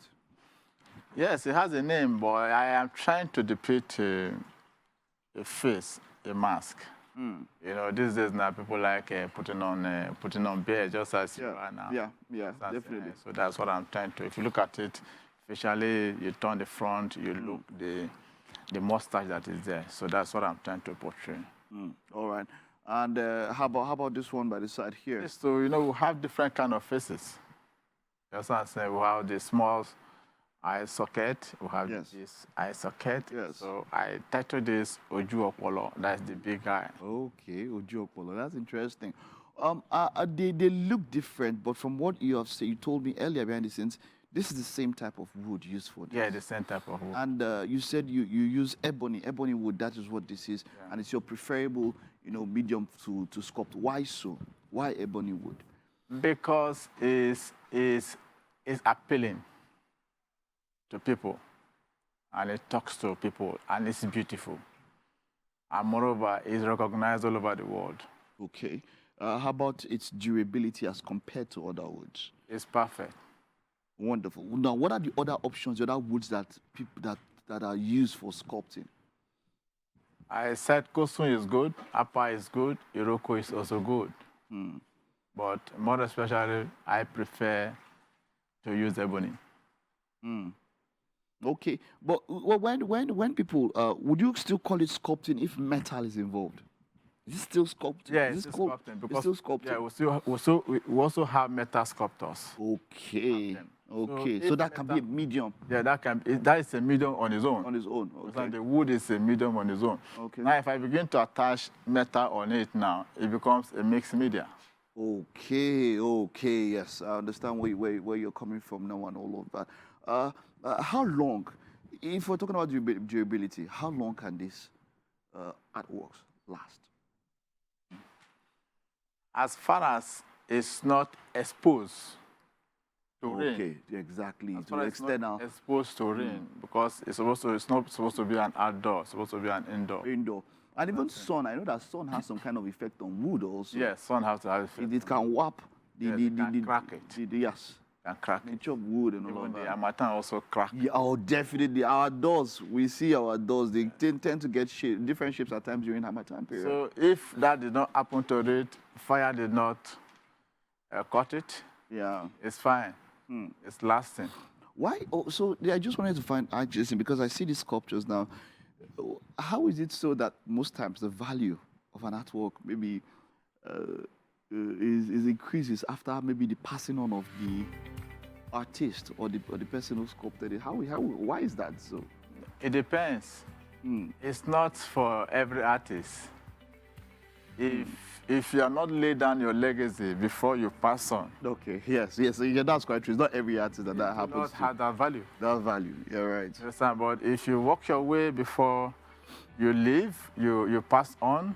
Yes, it has a name, but I am trying to depict a face, a mask. You know, these days now people like putting on beard just as you are now. Yeah, definitely. So that's what I'm trying to. If you look at it, especially you turn the front, you look the mustache that is there. So that's what I'm trying to portray. All right. And how about this one by the side here? Yes, so you know we have different kind of faces. That's what I'm saying. We have the small eye socket. We have this eye socket. Yes. So I titled this Oju Opolo. That's the big eye. Okay, Oju Opolo. That's interesting. They look different, but from what you have said, you told me earlier behind the scenes, this is the same type of wood used for this. Yeah, the same type of wood. And you said you use ebony wood. That is what this is, and it's your preferable, you know, medium to sculpt. Why so? Why ebony wood? Because it's appealing to people, and it talks to people, and it's beautiful. And moreover, it's recognized all over the world. Okay. How about its durability as compared to other woods? It's perfect. Wonderful. Now, what are the other options, the other woods that people that are used for sculpting? I said Kosun is good, Apa is good, Iroko is also good. But more especially, I prefer to use ebony. Okay, but when people, would you still call it sculpting if metal is involved? Is it still sculpting? Yeah, it's still sculpting. It's still sculpting. Yeah, we also have metal sculptors. Okay, okay. So that can be a medium. Yeah, that is a medium on its own. On its own, okay. The wood is a medium on its own. Okay. Now, if I begin to attach metal on it now, it becomes a mixed media. Okay, okay, yes. I understand where you're coming from now and all of that. How long, if we're talking about durability, how long can this artworks last? As far as it's not exposed to rain. Okay, exactly. As To far as extend not now exposed to rain, because it's not supposed to be an outdoor, it's supposed to be an indoor. indoor. And even sun, I know that sun has some kind of effect on wood also. Yes, sun has to have effect. It can warp Can crack it. yes. Can crack it. Nature of wood and all Even of the that. harmattan also crack. Yeah, oh, definitely. Our doors, we see our doors, they tend to get different shapes at times during Harmattan period. So if that did not happen to it, fire did not cut it, yeah. it's fine. It's lasting. Why? Oh, so I just wanted to find out, Jason, because I see these sculptures now. How is it so that most times the value of an artwork maybe is increases after maybe the passing on of the artist or the person who sculpted it? Why is that so? It depends. It's not for every artist. If you are not laid down your legacy before you pass on, Okay, yes, yeah, that's quite true. It's not every artist that you do happens not to. have that value. That value, you're right. You understand? But if you walk your way before you leave, you pass on,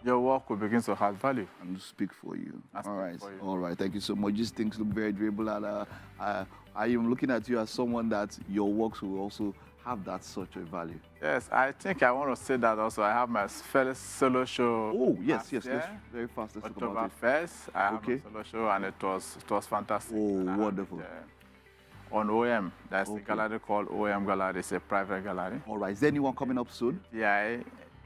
your work will begin to have value. And speak for you. I'll All speak right, for you. all right. Thank you so much. These things look very durable, and I am looking at you as someone that your works will also have that such a value. Yes, I think I want to say that also. I have my first solo show. Oh yes, last yes. year, Let's very fast. Let's talk October about it. 1st, I have Okay. a solo show, and it was fantastic. Oh, And I had wonderful. it, on OM, that's Okay. a gallery called OM Gallery. It's a private gallery. All right. Is there anyone coming up soon? Yeah,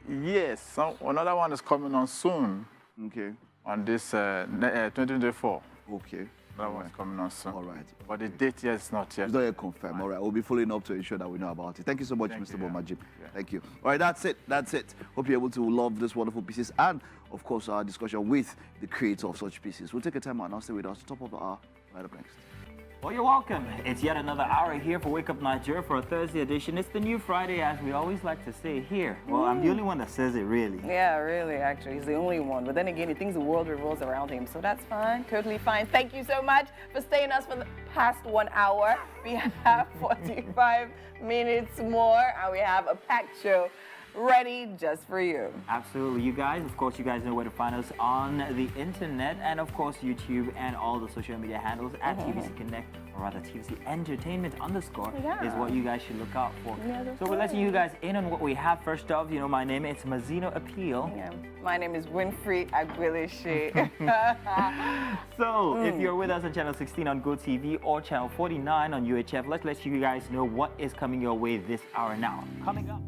yes. Another one is coming on soon Okay. on this 2024. Okay. Another one is coming on soon. All right. But the date yet is not yet. It's not yet confirmed. All right. We'll be following up to ensure that we know about it. Thank you so much, Thank Mr. you, yeah. Bomajim. Yeah. Thank you. All right. That's it. That's it. Hope you're able to love these wonderful pieces and, of course, our discussion with the creator of such pieces. We'll take a time out and stay with us. Top of the hour. Right up next. Well, you're welcome. It's yet another hour here for Wake Up Nigeria for a Thursday edition. It's the new Friday, as we always like to say here. Well, I'm the only one that says it, really. Yeah, really, actually. He's the only one. But then again, he thinks the world revolves around him. So that's fine. Totally fine. Thank you so much for staying us for the past 1 hour. We have 45 minutes more, and we have a packed show ready just for you. Absolutely. You guys, of course, you guys know where to find us on the internet and, of course, YouTube and all the social media handles at TVC Connect, or rather TVC Entertainment _ Yeah. is what you guys should look out for. Yeah, that's So we're letting right. you guys in on what we have. First off, you know my name, it's Mazino Appeal. Yeah. My name is Winfrey Agwilishe. So if you're with us on channel 16 on GOTV or channel 49 on UHF, let's let you guys know what is coming your way this hour now. Coming up.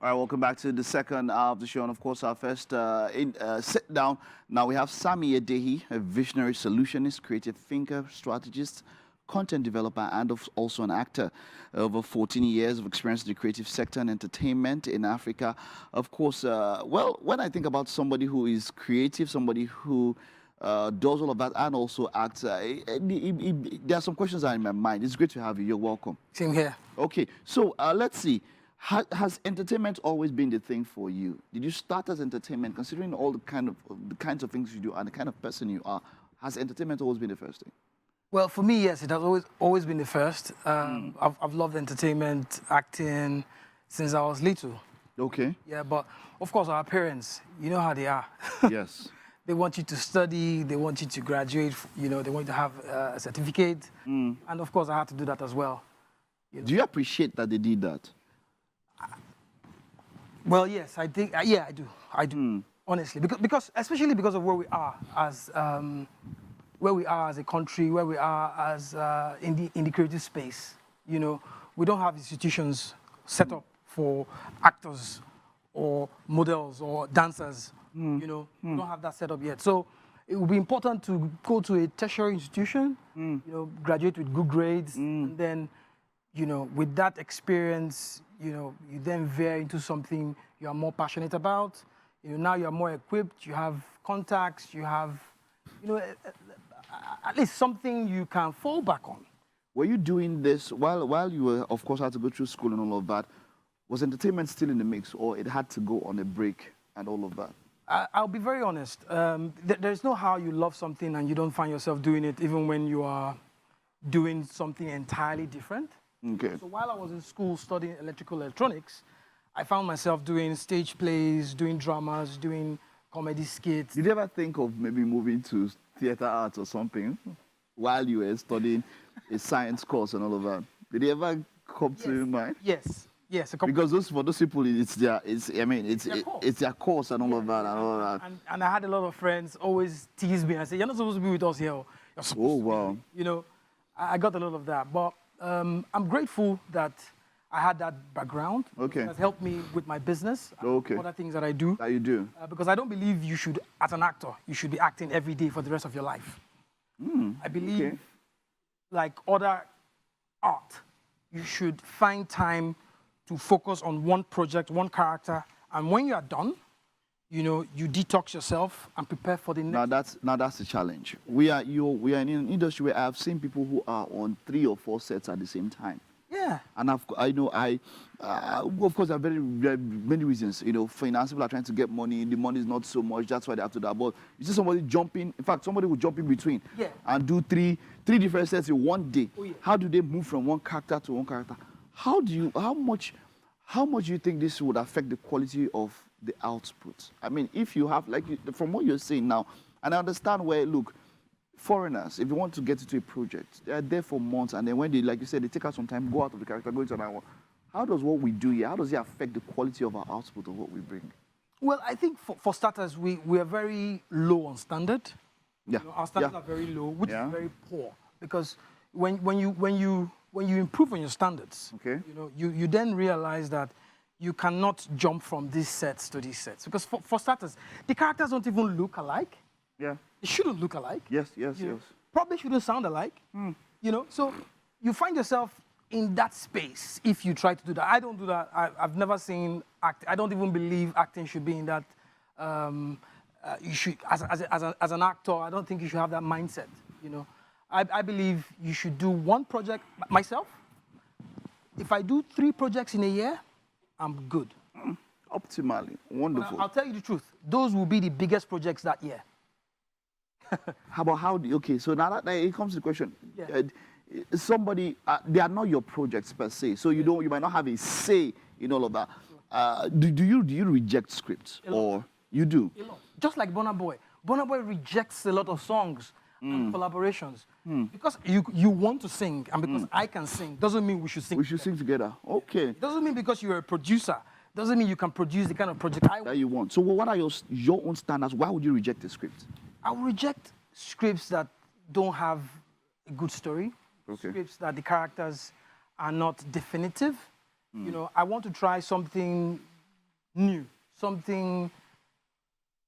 All right, welcome back to the second hour of the show. And of course, our first sit down. Now we have Sami Adehi, a visionary solutionist, creative thinker, strategist, content developer, and also an actor. Over 14 years of experience in the creative sector and entertainment in Africa. Of course, well, when I think about somebody who is creative, somebody who does all of that and also acts, there are some questions that are in my mind. It's great to have you. You're welcome. Same here. Okay, so let's see. Has entertainment always been the thing for you? Did you start as entertainment, considering all the kinds of things you do and the kind of person you are? Has entertainment always been the first thing? Well, for me, yes, it has always been the first. I've loved entertainment, acting since I was little. Okay. Yeah, but of course, our parents, you know how they are. Yes. They want you to study, they want you to graduate, you know, they want you to have a certificate. And of course, I had to do that as well. Do you appreciate that they did that? Well, yes, I think, yeah, I do, honestly, because especially because of where we are as a country, where we are as in the creative space. You know, we don't have institutions set up for actors or models or dancers. You know, we don't have that set up yet. So it would be important to go to a tertiary institution, you know, graduate with good grades, and then, you know, with that experience, you know, you then veer into something you are more passionate about. You know, now you are more equipped, you have contacts, you have, you know, at least something you can fall back on. Were you doing this while you were, of course, had to go through school and all of that? Was entertainment still in the mix, or it had to go on a break and all of that? I'll be very honest. There's no how you love something and you don't find yourself doing it, even when you are doing something entirely different. Okay. So while I was in school studying electrical electronics, I found myself doing stage plays, doing dramas, doing comedy skits. Did you ever think of maybe moving to theater arts or something while you were studying a science course and all of that? Did it ever come to your mind? Yes, yes. A couple Because for those people, it's their course and all of that and all of that. And I had a lot of friends always tease me and say, "You're not supposed to be with us here. You're supposed to be." Wow. You know, I got a lot of that. But I'm grateful that I had that background. Okay. It has helped me with my business. Okay. Other things that I do. That you do. Because I don't believe you should, as an actor, you should be acting every day for the rest of your life. I believe, okay. like other art, you should find time to focus on one project, one character, and when you are done, you know, you detox yourself and prepare for the next. Now that's the challenge. We are in an industry where I've seen people who are on 3 or 4 sets at the same time. Yeah. And of course, there are very many reasons. You know, finance people are trying to get money. The money is not so much. That's why they have to do that. But you see somebody jumping. In fact, somebody will jump in between and do three different sets in one day. Oh, yeah. How do they move from one character to one character? How much do you think this would affect the quality of the output? I mean, if you have, from what you're saying now, and I understand where, look, foreigners, if you want to get into a project, they are there for months, and then when they, like you said, they take out some time, go out of the character, go into another one. How does what we do here, how does it affect the quality of our output of what we bring? Well, I think for starters, we are very low on standard. Yeah. You know, our standards are very low, which is very poor. Because when you improve on your standards, Okay. you know, you then realize that you cannot jump from these sets to these sets. Because for starters, the characters don't even look alike. Yeah. It shouldn't look alike. Yes. You know, probably shouldn't sound alike. You know, so you find yourself in that space if you try to do that. I don't do that. I've never seen act. I don't even believe acting should be in that. You should, as an actor, I don't think you should have that mindset. You know, I believe you should do one project. Myself, if I do 3 projects in a year, I'm good. Optimally. Wonderful. I'll tell you the truth. Those will be the biggest projects that year. Okay, so now that it comes to the question. Yeah. Somebody, they are not your projects per se, so you might not have a say in all of that. Do you reject scripts, or you do? A lot. Just like Burna Boy. Burna Boy rejects a lot of songs and collaborations because you want to sing, and because I can sing doesn't mean we should sing. We should sing together. Okay. It doesn't mean because you're a producer doesn't mean you can produce the kind of project I want. That you want. So what are your own standards? Why would you reject a script? I will reject scripts that don't have a good story. Okay. Scripts that the characters are not definitive. You know, I want to try something new, something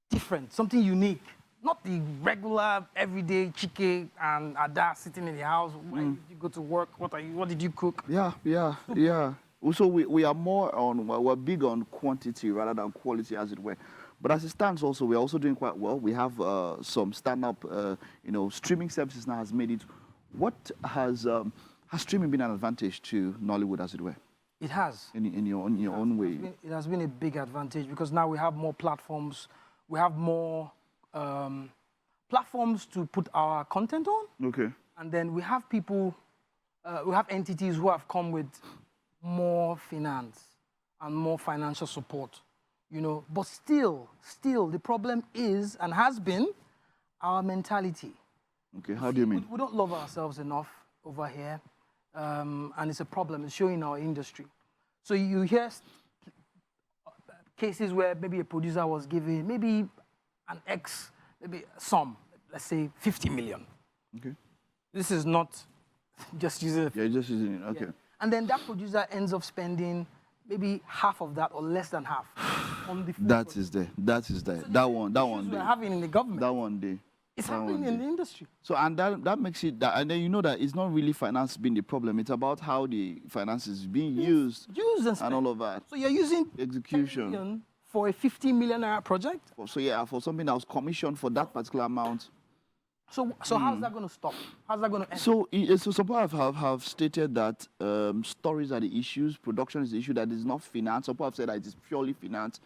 different, something unique. Not the regular, everyday Chike and Ada sitting in the house. When did you go to work? What did you cook? Yeah. Also, we are more on, we're big on quantity rather than quality, as it were. But as it stands also, we're also doing quite well. We have some stand-up, streaming services now has made it. What has streaming been an advantage to Nollywood, as it were? It has. In your own way? It has been a big advantage because now we have more platforms. We have more platforms to put our content on. Okay. And then we have people, we have entities who have come with more finance and more financial support. You know, but still, the problem is and has been our mentality. Okay, how do you mean? We don't love ourselves enough over here, and it's a problem. It's showing in our industry. So you hear cases where maybe a producer was given maybe maybe sum, let's say 50 million. Okay. This is not just using it. Yeah, just using it. Okay. Yeah. And then that producer ends up spending maybe half of that or less than half on the film. That is there. So that one day. We're having in the government. That one day. It's happening in the industry. So, and that makes it that, and then you know that it's not really finance being the problem. It's about how the finance is being used and all of that. So you're using execution 10 million for a 50 million naira project. So yeah, for something that was commissioned for that particular amount. So how's that going to stop? How's that going to end? So some people have stated that stories are the issues, production is the issue, that is not finance. Some people have said that it is purely finance.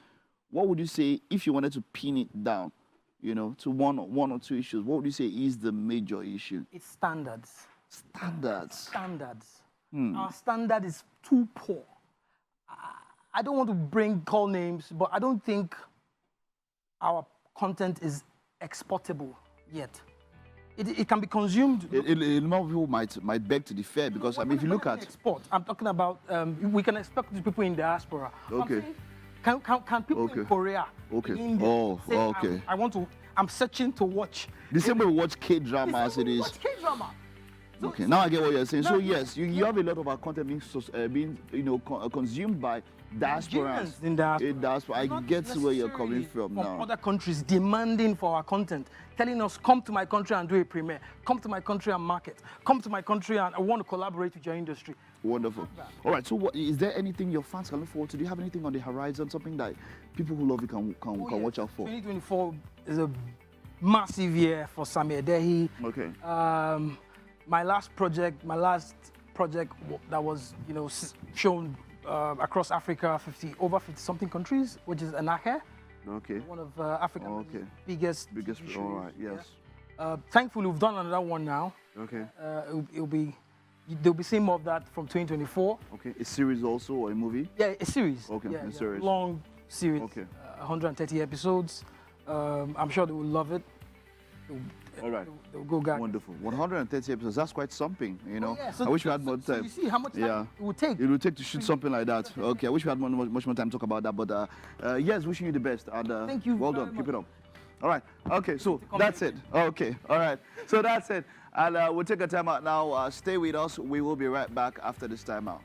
What would you say if you wanted to pin it down, you know, to one or two issues? What would you say is the major issue? It's standards. Standards. Standards. Our standard is too poor. I don't want to call names, but I don't think our content is exportable yet. It can be consumed. More people might beg to differ because I mean, if you look at export, I'm talking about we can expect these people in diaspora. Okay. Can people in Korea, Okay. in India, say, Okay. I'm searching to watch. The same way we watch K-drama as it is. Watch K-drama. So, Okay, now I get what you're saying. So now, yes, you have a lot of our content being consumed by diasporans. Nigerians in diaspora. I Not get to where you're coming necessarily from now. Other countries demanding for our content, telling us, come to my country and do a premiere, come to my country and market, come to my country and I want to collaborate with your industry. Wonderful. All right, so is there anything your fans can look forward to? Do you have anything on the horizon, something that people who love you can watch out for? 2024 is a massive year for Samir Dehi. Okay. My last project that was, shown across Africa, over 50 something countries, which is Anahe, Okay. one of Africa's biggest. All right. Yes. Thankfully, we've done another one now. Okay. There'll be some more of that from 2024. Okay. A series also or a movie? Yeah, a series. Okay. Yeah, A series. long series. Okay. 130 episodes. I'm sure they will love it. All right. They'll go gaga. Wonderful. 130 episodes. That's quite something, you know. Yeah, so I wish we had more so time. you see how much time it would take. It would take to shoot something like that. Okay. I wish we had much more time to talk about that. But yes, wishing you the best. And thank you. Well very done. much. Keep it up. All right. Okay. So that's it. Okay. All right. So that's it. And we'll take a time out now. Stay with us. We will be right back after this time out.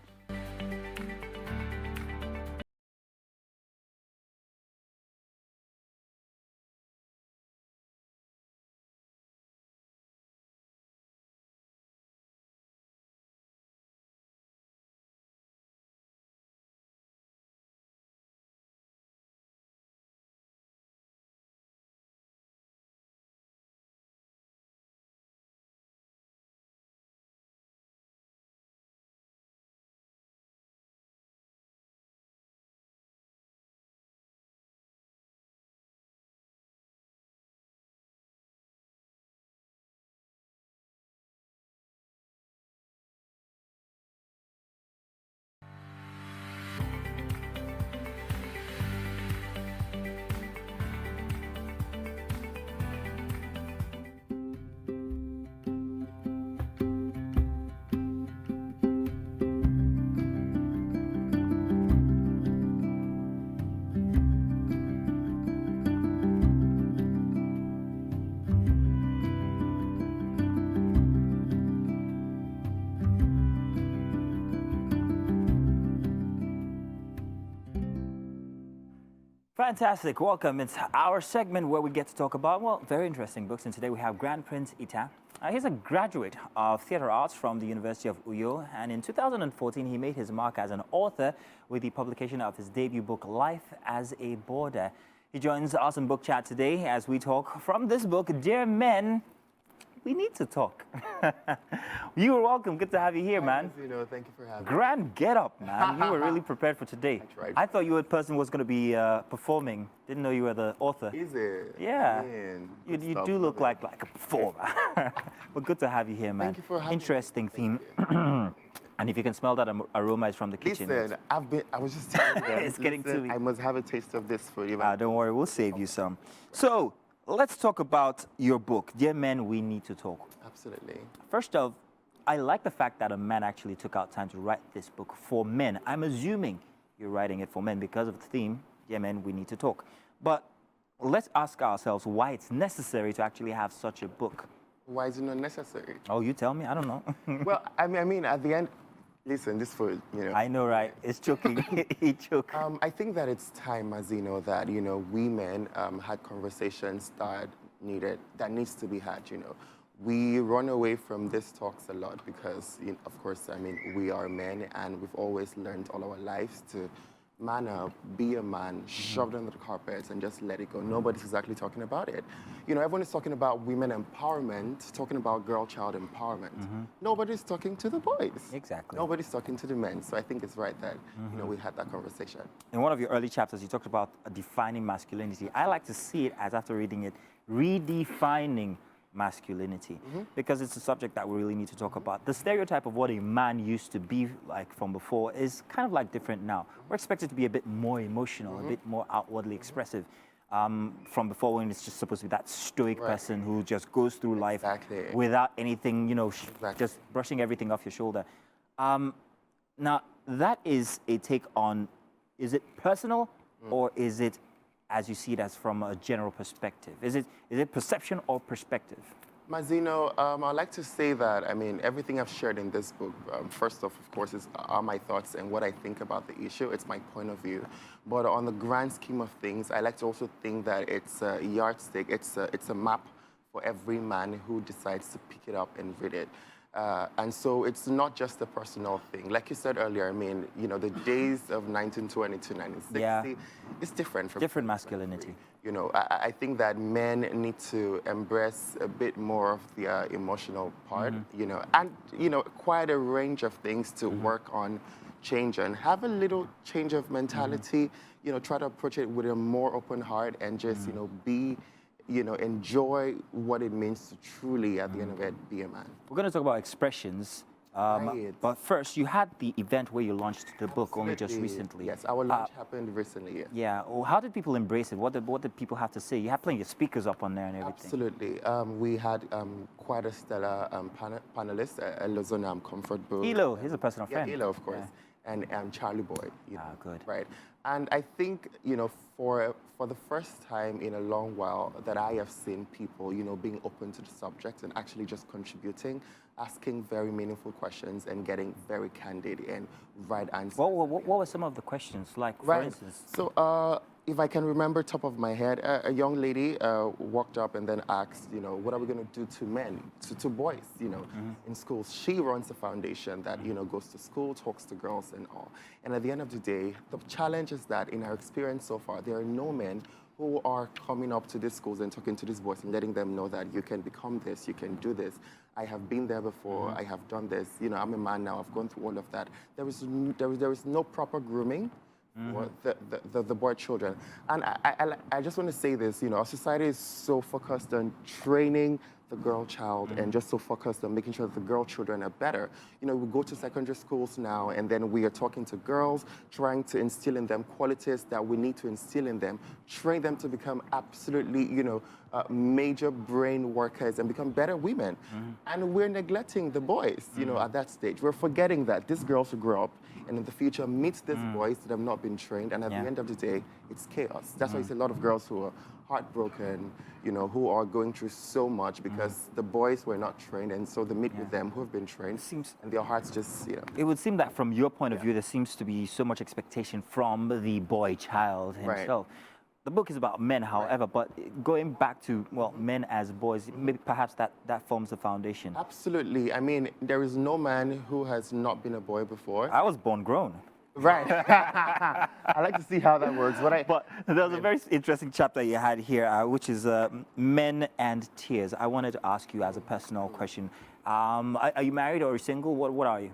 Fantastic. Welcome. It's our segment where we get to talk about, well, very interesting books. And today we have Grand Prince Ita. He's a graduate of theater arts from the University of Uyo. And in 2014, he made his mark as an author with the publication of his debut book, Life as a Border. He joins us in Book Chat today as we talk from this book, Dear Men, We Need to Talk. You are welcome. Good to have you here, man. Thank you for having me. Grand get up, man. You were really prepared for today. I tried. I thought you were the person who was going to be performing. Didn't know you were the author. Is it? Yeah. Man, You good stuff, do look brother. like a performer. But good to have you here, man. Thank you for having me. Interesting theme. And if you can smell that aroma, it's from the kitchen. Listen, I was just telling you guys, It's getting listen, to me. I must have a taste of this for you. Don't worry, we'll save you some. So let's talk about your book, Dear Men, We Need to Talk. Absolutely. First off, I like the fact that a man actually took out time to write this book for men. I'm assuming you're writing it for men because of the theme, Dear Men, We Need to Talk. But let's ask ourselves why it's necessary to actually have such a book. Why is it not necessary? Oh, you tell me? I don't know. Well, I mean, at the end, listen, just for, I know, right? It's choking. He choked. I think that it's time, as that, we men had conversations that needs to be had, We run away from these talks a lot because, of course, we are men and we've always learned all our lives to man up, be a man, shove it under the carpet and just let it go. Nobody's exactly talking about it. Everyone is talking about women empowerment, talking about girl-child empowerment. Nobody's talking to the boys. Exactly. Nobody's talking to the men. So I think it's right that, we had that conversation. In one of your early chapters, you talked about defining masculinity. I like to see it as, after reading it, redefining masculinity, because it's a subject that we really need to talk about. The stereotype of what a man used to be like from before is kind of like different now. We're expected to be a bit more emotional, a bit more outwardly expressive. From before, when it's just supposed to be that stoic person who just goes through life without anything, you know, just brushing everything off your shoulder. Now, that is a take on, is it personal or is it, as you see it, as from a general perspective? Is it perception or perspective? Mazino, I'd like to say that, I mean, everything I've shared in this book, first off, of course, are my thoughts and what I think about the issue. It's my point of view. But on the grand scheme of things, I like to also think that it's a yardstick, it's a map for every man who decides to pick it up and read it. And so it's not just a personal thing. Like you said earlier, I mean, you know, the days of 1920 to 1960, it's different from different masculinity. You know, I think that men need to embrace a bit more of the emotional part, you know, and, you know, quite a range of things to work on change and have a little change of mentality, you know, try to approach it with a more open heart and just, you know, enjoy what it means to truly, at the end of it, be a man. We're going to talk about expressions. But first, you had the event where you launched the book only just recently. Yes, our launch happened recently. Yeah. Yeah. Well, how did people embrace it? What did people have to say? You had plenty of speakers up on there and everything. Absolutely. We had quite a stellar panelist, Elozona Comfort Book. Elo, he's a personal friend. Yeah, Elo, of course. Yeah. And Charlie Boy. You know, good. Right. And I think, you know, for the first time in a long while that I have seen people, you know, being open to the subject and actually just contributing, asking very meaningful questions and getting very candid and right answers. What were some of the questions, like, for instance? So, if I can remember top of my head, a young lady walked up and then asked, you know, what are we going to do to men, to boys, you know, in schools? She runs a foundation that, you know, goes to school, talks to girls and all. And at the end of the day, the challenge is that in our experience so far, there are no men who are coming up to these schools and talking to these boys and letting them know that you can become this, you can do this. I have been there before, I have done this, you know, I'm a man now, I've gone through all of that. There is no proper grooming for the boy children. And I just want to say this, you know, our society is so focused on training the girl child and just so focused on making sure that the girl children are better. You know, we go to secondary schools now and then we are talking to girls, trying to instill in them qualities that we need to instill in them, train them to become absolutely, you know, major brain workers and become better women. And we're neglecting the boys, you know, at that stage. We're forgetting that these girls will grow up and in the future meet these boys that have not been trained, and at the end of the day, it's chaos. That's why you see a lot of girls who are heartbroken, you know, who are going through so much because the boys were not trained, and so they meet with them who have been trained, and their hearts just, you know. It would seem that from your point of view, there seems to be so much expectation from the boy child himself. The book is about men, however, but going back to, well, men as boys, maybe perhaps that forms the foundation. Absolutely. I mean, there is no man who has not been a boy before. I was born grown. Right. I like to see how that works. But there was a very interesting chapter you had here, which is Men and Tears. I wanted to ask you as a personal question. Are you married or single? What are you?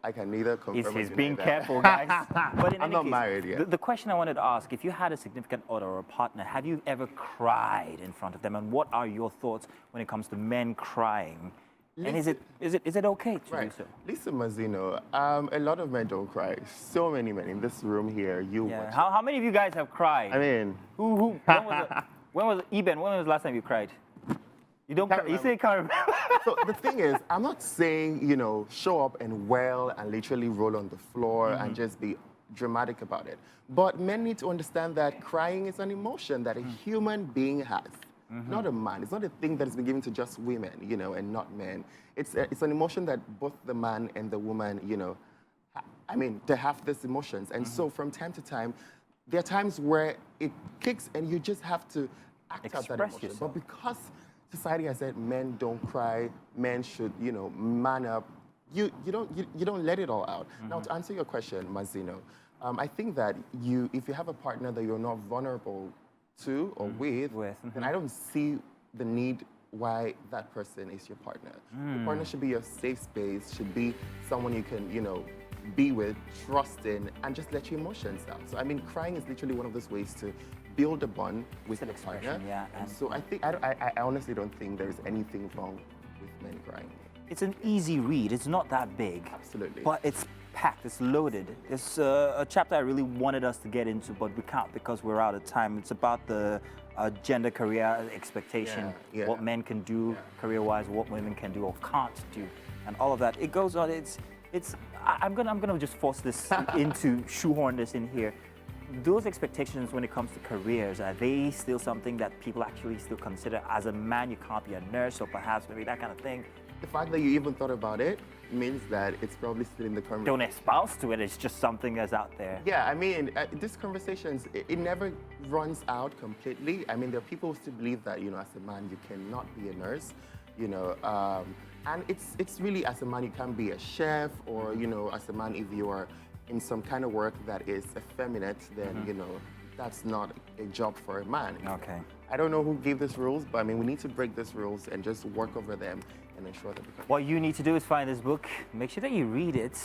I can neither confirm. He's being careful, guys. But in I'm any not case, married yet. The question I wanted to ask, if you had a significant other or a partner, have you ever cried in front of them? And what are your thoughts when it comes to men crying? And is it okay to do so? Listen, Mazino, a lot of men don't cry. So many men in this room here, watch. How many of you guys have cried? I mean... When was Eben, when was the last time you cried? You don't cry, you say you can't remember. So the thing is, I'm not saying, you know, show up and wail and literally roll on the floor and just be dramatic about it. But men need to understand that crying is an emotion that a human being has. Not a man. It's not a thing that has been given to just women, you know, and not men. It's an emotion that both the man and the woman, you know, I mean, they have these emotions. And so from time to time, there are times where it kicks and you just have to act out that emotion. Yourself. But because society has said men don't cry, men should, you know, man up, you don't let it all out. Now, to answer your question, Mazino, I think that if you have a partner that you're not vulnerable to or with, then I don't see the need why that person is your partner. Your partner should be your safe space, should be someone you can, you know, be with, trust in, and just let your emotions out. So I mean, crying is literally one of those ways to build a bond with your partner. Yeah, and so I think I honestly don't think there's anything wrong with men crying. it's an easy read. It's not that big. Absolutely. But it's packed. It's loaded. It's a chapter I really wanted us to get into, but we can't because we're out of time. It's about the gender career expectation, what men can do career-wise, what women can do or can't do, and all of that. It goes on. I'm gonna just force this into shoehorn this in here. Those expectations when it comes to careers, are they still something that people actually still consider? As a man, you can't be a nurse or perhaps maybe that kind of thing. The fact that you even thought about it means that it's probably still in the conversation. Don't espouse to it, it's just something that's out there. Yeah, I mean, these conversations, it never runs out completely. I mean, there are people who still believe that, you know, as a man, you cannot be a nurse, you know, and it's really, as a man, you can be a chef, or, you know, as a man, if you are in some kind of work that is effeminate, then, you know, that's not a job for a man. Okay. I don't know who gave these rules, but I mean, we need to break these rules and just work over them and ensure that we can. What you need to do is find this book, make sure that you read it.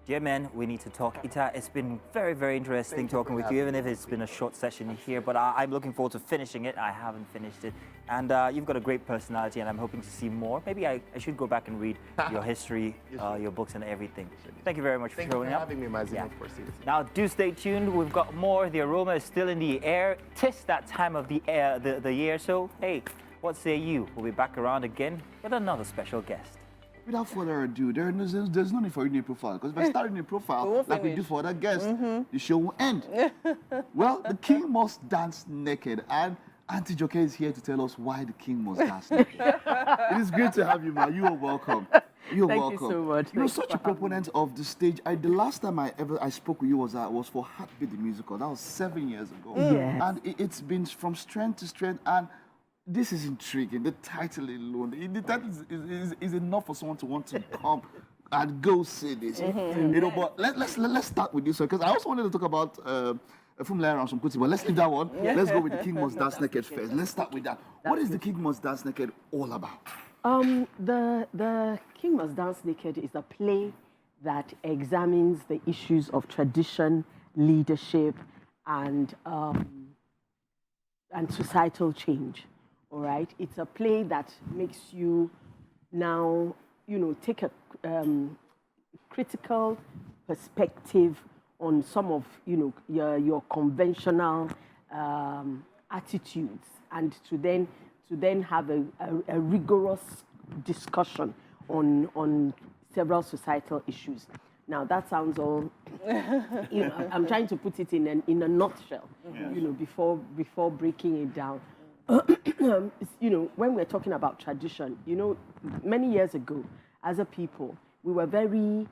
Dear men, we need to talk. Ita, it's been very, very interesting talking with you, even if it's been a short session here, but I'm looking forward to finishing it. I haven't finished it. And you've got a great personality, and I'm hoping to see more. Maybe I should go back and read your history, your books and everything. Thank you very much for showing up. Thank you for having me, Mazin, of course. Now, do stay tuned. We've got more. The aroma is still in the air. 'Tis that time of the year. So, hey, what say you? We'll be back around again with another special guest. Without further ado, there's no need for a new profile, because if I start a new profile, like we do for other guests, the show will end. Well, the king must dance naked, and Auntie Joke is here to tell us why the king must dance naked. It is great to have you, ma. You are welcome. You're welcome. Thank you so much. You're such a proponent of the stage. The last time I spoke with you was for Heartbeat the Musical. That was 7 years ago. Yes. And it's been from strength to strength, and this is intriguing. The title alone, the title is enough for someone to want to come and go see this. You know, but let's start with this one, because I also wanted to talk about from Lara and some Kuti, but let's leave that one. Let's go with the King Must Dance Naked first. Let's start with that. What is the King Must Dance Naked all about? The King Must Dance Naked is a play that examines the issues of tradition, leadership, and societal change. All right, it's a play that makes you now, you know, take a critical perspective on some of, you know, your conventional attitudes, and to then have a rigorous discussion on several societal issues. Now that sounds all, you know, I'm trying to put it in a nutshell, you know, before breaking it down. You know, when we're talking about tradition, you know, many years ago, as a people, we were very,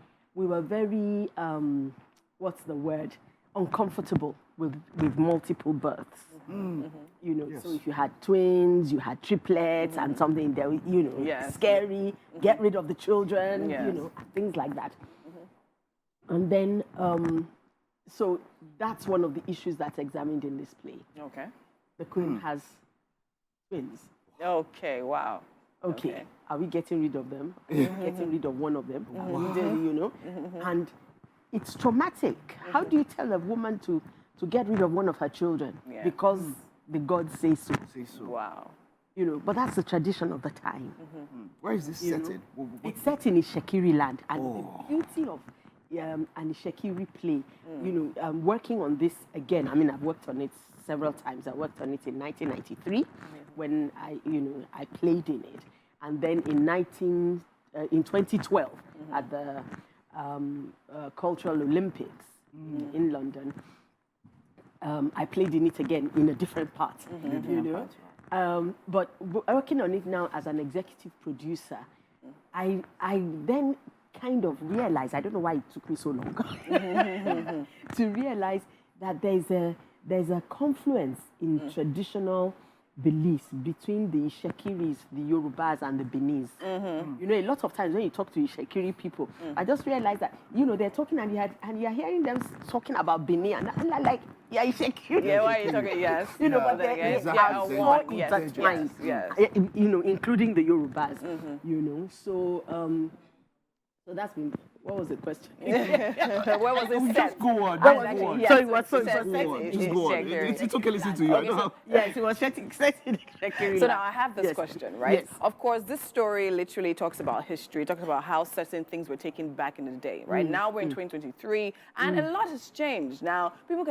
what's the word, uncomfortable with multiple births. You know, so if you had twins, you had triplets, and something that, you know, scary, get rid of the children, you know, things like that. And then, so that's one of the issues that's examined in this play. Okay. The queen has twins. Okay, wow. Okay. Are we getting rid of them? Are we getting rid of one of them? You know? And it's traumatic. How do you tell a woman to get rid of one of her children? Because the gods say so. Wow. You know, but that's the tradition of the time. Where is this set in? It's set in Ishekiri land. And the beauty of an Ishekiri play, you know, working on this again, I mean, I've worked on it several times. I worked on it in 1993 when I played in it. And then in 2012 at the Cultural Olympics in London, I played in it again in a different part, you know. But working on it now as an executive producer, I then kind of realized, I don't know why it took me so long, to realize that there's a confluence in traditional beliefs between the Ishekiris, the Yorubas, and the Benis. You know, a lot of times when you talk to Ishekiri people, I just realized that, you know, they're talking and you're hearing them talking about Beni, and I'm like, yeah, Ishekiri. Yeah, why are you talking? Yes. You know, but they are more intertwined. You know, including the Yorubas. You know, so that's been What was the question? Where was it set? Just go on. Where Just was go on. yes, So it was- so it set- was set Go on. in- Just in go on. Shakiri. It's okay listening to you. I don't have. Yes, it was setting Shakiri. So now I have this Yes. question, right? Yes. Of course, this story literally talks about history, talks about how certain things were taken back in the day, right? Now we're in 2023, and a lot has changed. Now people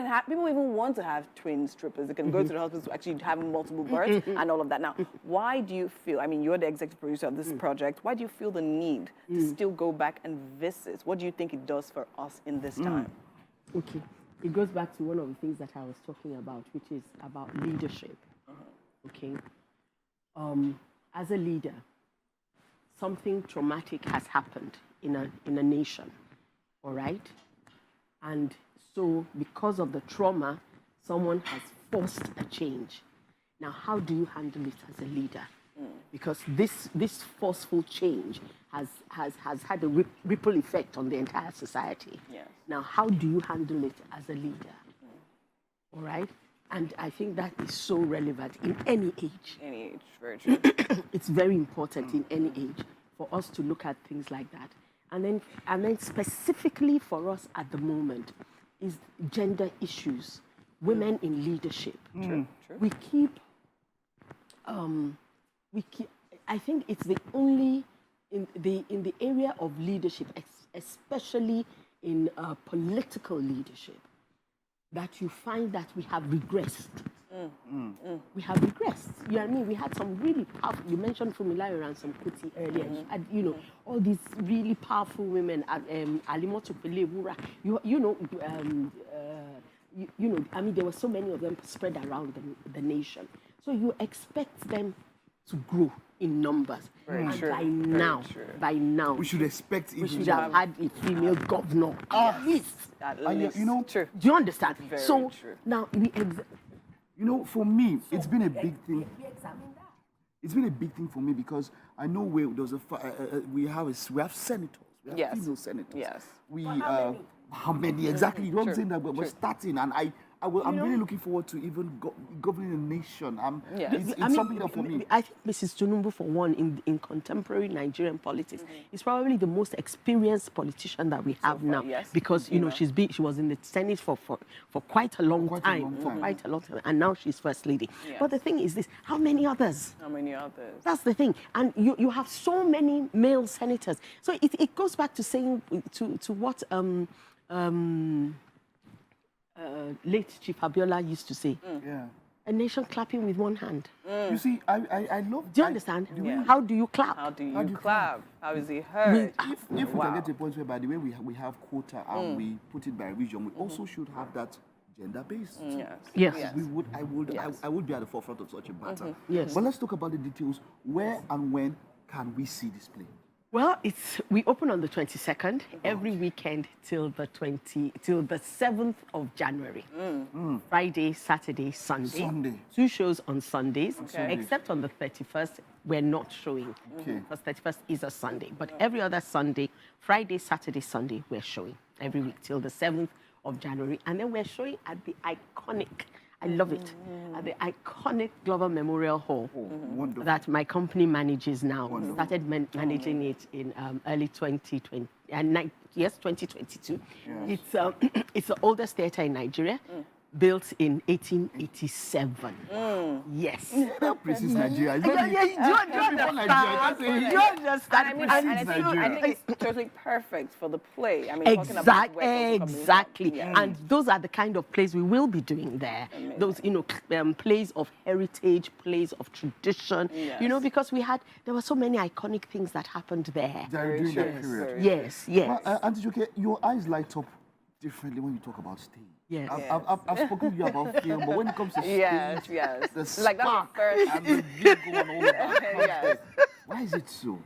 even want to have twin strippers. They can go to the hospital to actually have multiple births and all of that. Now, why do you feel? I mean, you're the executive producer of this project. Why do you feel the need to still go back and visit? What do you think it does for us in this time? Okay. It goes back to one of the things that I was talking about, which is about leadership. Okay. As a leader, something traumatic has happened in a nation, all right? And so because of the trauma, someone has forced a change. Now, how do you handle it as a leader? Because this forceful change has had a ripple effect on the entire society. Yes. Now, how do you handle it as a leader? All right? And I think that is so relevant in any age. Any age, very true. It's very important in any age for us to look at things like that. And then specifically for us at the moment is gender issues, women in leadership. True. We keep, I think it's the only, in the area of leadership, especially in political leadership, that you find that we have regressed. We have regressed. You know what I mean? We had some really powerful, you mentioned Fumilayo and some Kuti earlier. You had, all these really powerful women, Alimoto Pele, Wura, I mean, there were so many of them spread around the nation. So you expect them to grow in numbers. Very And true. by now, We should expect we even should have had a female governor at least. At And least. you know, True. Do you understand? Very so true. now For me, it's been a big thing. It's been a big thing for me because I know we have senators. We have Yes. female senators. Yes. How many exactly? You know what I'm True. saying? That we're True. starting, and I'm really looking forward to even governing a nation. Yes. It's something that for me. I think Mrs. Tinubu, for one, in contemporary Nigerian politics, is probably the most experienced politician that we have far, now. yes. Because she was in the Senate for quite a long time, and now she's first lady. Yes. But the thing is this: how many others? How many others? That's the thing, and you have so many male senators. So it goes back to saying to what late Chief Abiola used to say: Yeah. a nation clapping with one hand. You see, I love. Do you understand? Yeah. How do you clap? How do you clap? How is it heard? If we can get to a point where, by the way, we have quota and we put it by region, we also should have that gender-based. Yes. I would be at the forefront of such a matter. Yes. But let's talk about the details. Where and when can we see this play? Well, we open on the 22nd every weekend till the 7th of January. Friday, Saturday, Sunday. 2 shows on Sundays, except on the 31st we're not showing. Because 31st is a Sunday, but every other Sunday, Friday, Saturday, Sunday, we're showing every week till the 7th of January, and then we're showing at the iconic. I love it. At the iconic Glover Memorial Hall that my company manages now. Started managing it in early 2020, 2022. It's the oldest theater in Nigeria, built in 1887. Yes. That place is Nigeria. Do you understand? I think it's totally perfect for the play. I mean, talking about where it's coming from. Exactly. Yeah. And those are the kind of plays we will be doing there. Amazing. Those, plays of heritage, plays of tradition. Yes. Because there were so many iconic things that happened there. During that period. Yes. Well, Auntie Joke, your eyes light up differently when you talk about stage. Yes. I've spoken to you about film, but when it comes to stage, Yes. the Like that's spark the first. and the view going all about. Yes. Why is it so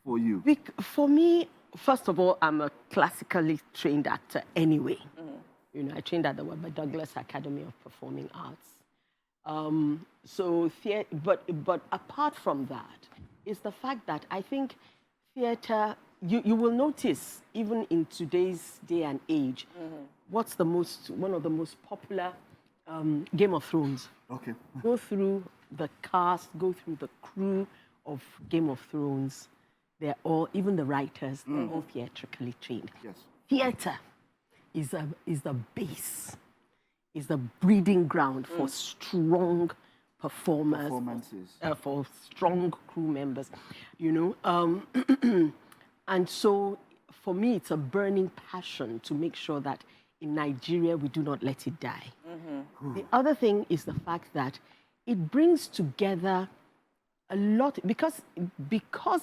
for you? For me, first of all, I'm a classically trained actor anyway. I trained at the Webber Douglas Academy of Performing Arts. But apart from that, is the fact that I think theater, you will notice, even in today's day and age, what's one of the most popular Game of Thrones. Okay. Go through the cast, go through the crew of Game of Thrones. they're all, even the writers, they're all theatrically trained. Yes. Theater is the base, is the breeding ground for strong Performances. for strong crew members, you know. And so for me, it's a burning passion to make sure that in Nigeria, we do not let it die. The other thing is the fact that it brings together a lot, because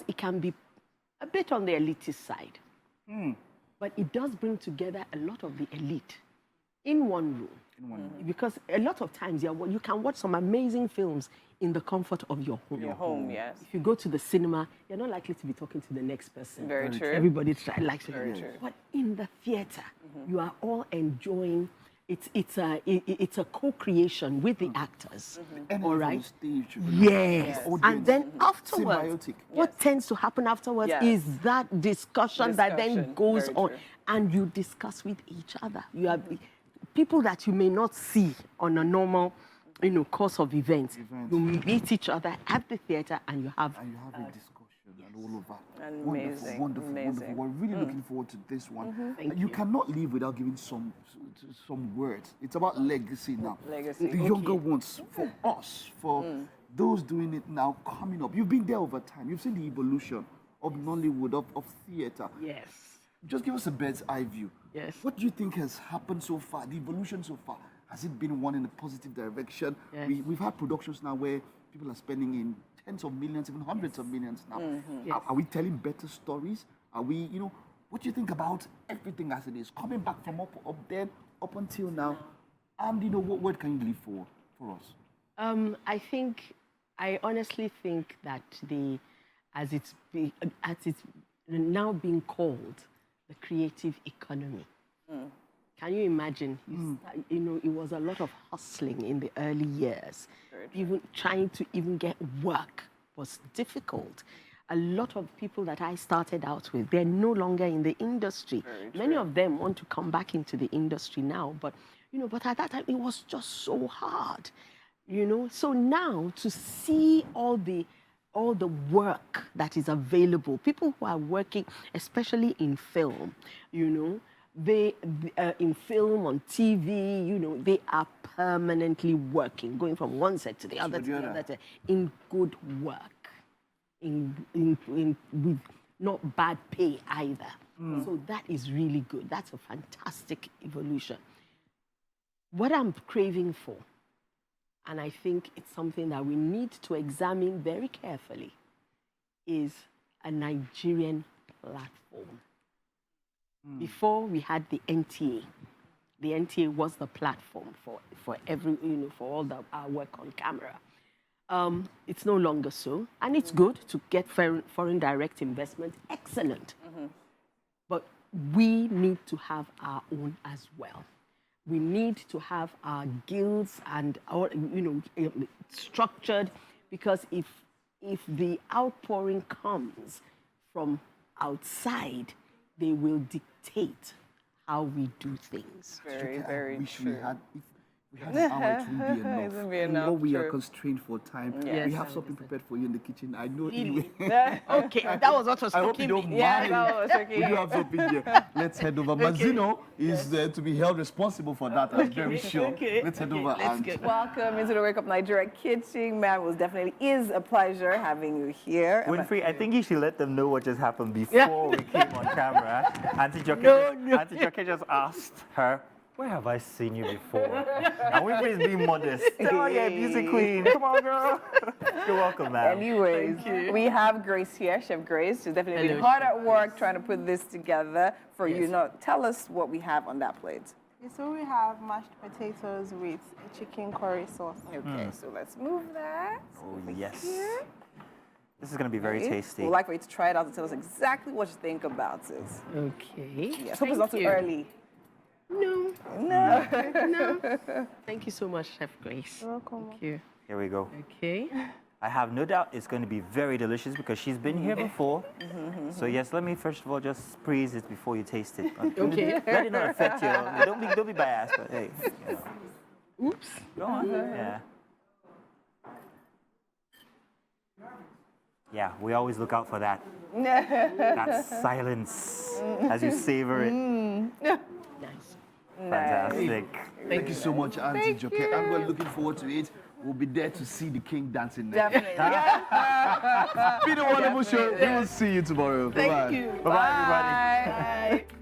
it can be a bit on the elitist side, but it does bring together a lot of the elite in one room. Because a lot of times you can watch some amazing films in the comfort of your home. Your home, yes. If you go to the cinema, you're not likely to be talking to the next person. Very true. Everybody likes it. Very true. But in the theater, you are all enjoying. It's a co-creation with the actors. All right. Stage, Yes. audience, And then afterwards, symbiotic. what tends to happen afterwards Yes. is that discussion that then Discussion. goes Very on, true. and you discuss with each other. You have people that you may not see on a normal, course of events. You meet each other at the theater, and you have. And you have a discussion and all of that. Amazing, Wonderful, amazing. wonderful. We're really looking forward to this one. Thank you you. cannot leave without giving some words. It's about legacy now. Legacy. The younger ones, for us, for those doing it now, coming up. You've been there over time. You've seen the evolution of Nollywood, of theatre. Yes. Just give us a bird's eye view. Yes. What do you think has happened so far, the evolution so far? Has it been one in a positive direction? Yes. We've had productions now where people are spending in tens of millions, even hundreds of millions now. Yes. Are we telling better stories? Are we, what do you think about everything as it is? Coming back from up there, up until now. And, what word can you leave for us? I honestly think that as it's now being called the creative economy. Can you imagine? It was a lot of hustling in the early years. Even trying to even get work was difficult. A lot of people that I started out with, they're no longer in the industry. Many of them want to come back into the industry now, but at that time it was just so hard. So now to see all the work that is available, people who are working, especially in film, they in film, on TV, they are permanently working, going from one set to the other to the other, in good work, with not bad pay either. So that is really good. That's a fantastic evolution. What I'm craving for, and I think it's something that we need to examine very carefully, is a Nigerian platform. Before we had the NTA. The NTA was the platform for every, for all our work on camera. It's no longer so, and it's good to get foreign direct investment. Excellent. But we need to have our own as well. We need to have our guilds and our, structured, because if the outpouring comes from outside, they will dictate how we do things. Very, very wish true. we had an hour, it wouldn't be enough. It wouldn't be enough, We are true. constrained for time. Yes. We have something prepared for you in the kitchen. I know. Really? Anyway. Okay, that was what was I hope you cooking don't me. Yeah, mind. that was okay. We do have something here. Let's head over. Mazino is to be held responsible for that, I'm very sure. Let's head over. Let's and go. Welcome into the Wake Up Nigeria kitchen. Man, it definitely is a pleasure having you here. Winfrey, I think you should let them know what just happened before we came on camera. Auntie Joke Auntie Joke just asked her, where have I seen you before? And Winfrey's being modest. Oh yeah, music queen. Come on, girl. You're welcome, ma'am. Anyways, we have Grace here, Chef Grace. She's definitely been hard at work trying to put this together for you. Now, tell us what we have on that plate. So we have mashed potatoes with a chicken curry sauce. Okay, so let's move that. Oh, over yes. here. This is going to be very tasty. We'd like for you to try it out and tell us exactly what you think about it. Okay. Yes, hope it's not too early. No. No. No. Thank you so much, Chef Grace. You're welcome. Thank you. Here we go. Okay. I have no doubt it's going to be very delicious because she's been here before. So yes, let me first of all just praise it before you taste it. Okay. Let it not affect you. Don't be biased, but hey. Oops. Go on. Yeah. Yeah, we always look out for that. That silence as you savor it. Nice. Fantastic. Thank you so much, Auntie Joke. I'm really looking forward to it. We'll be there to see the king dancing next. Definitely. Be the wonderful show. We will see you tomorrow. Thank Bye-bye. you. Bye-bye, everybody. Bye.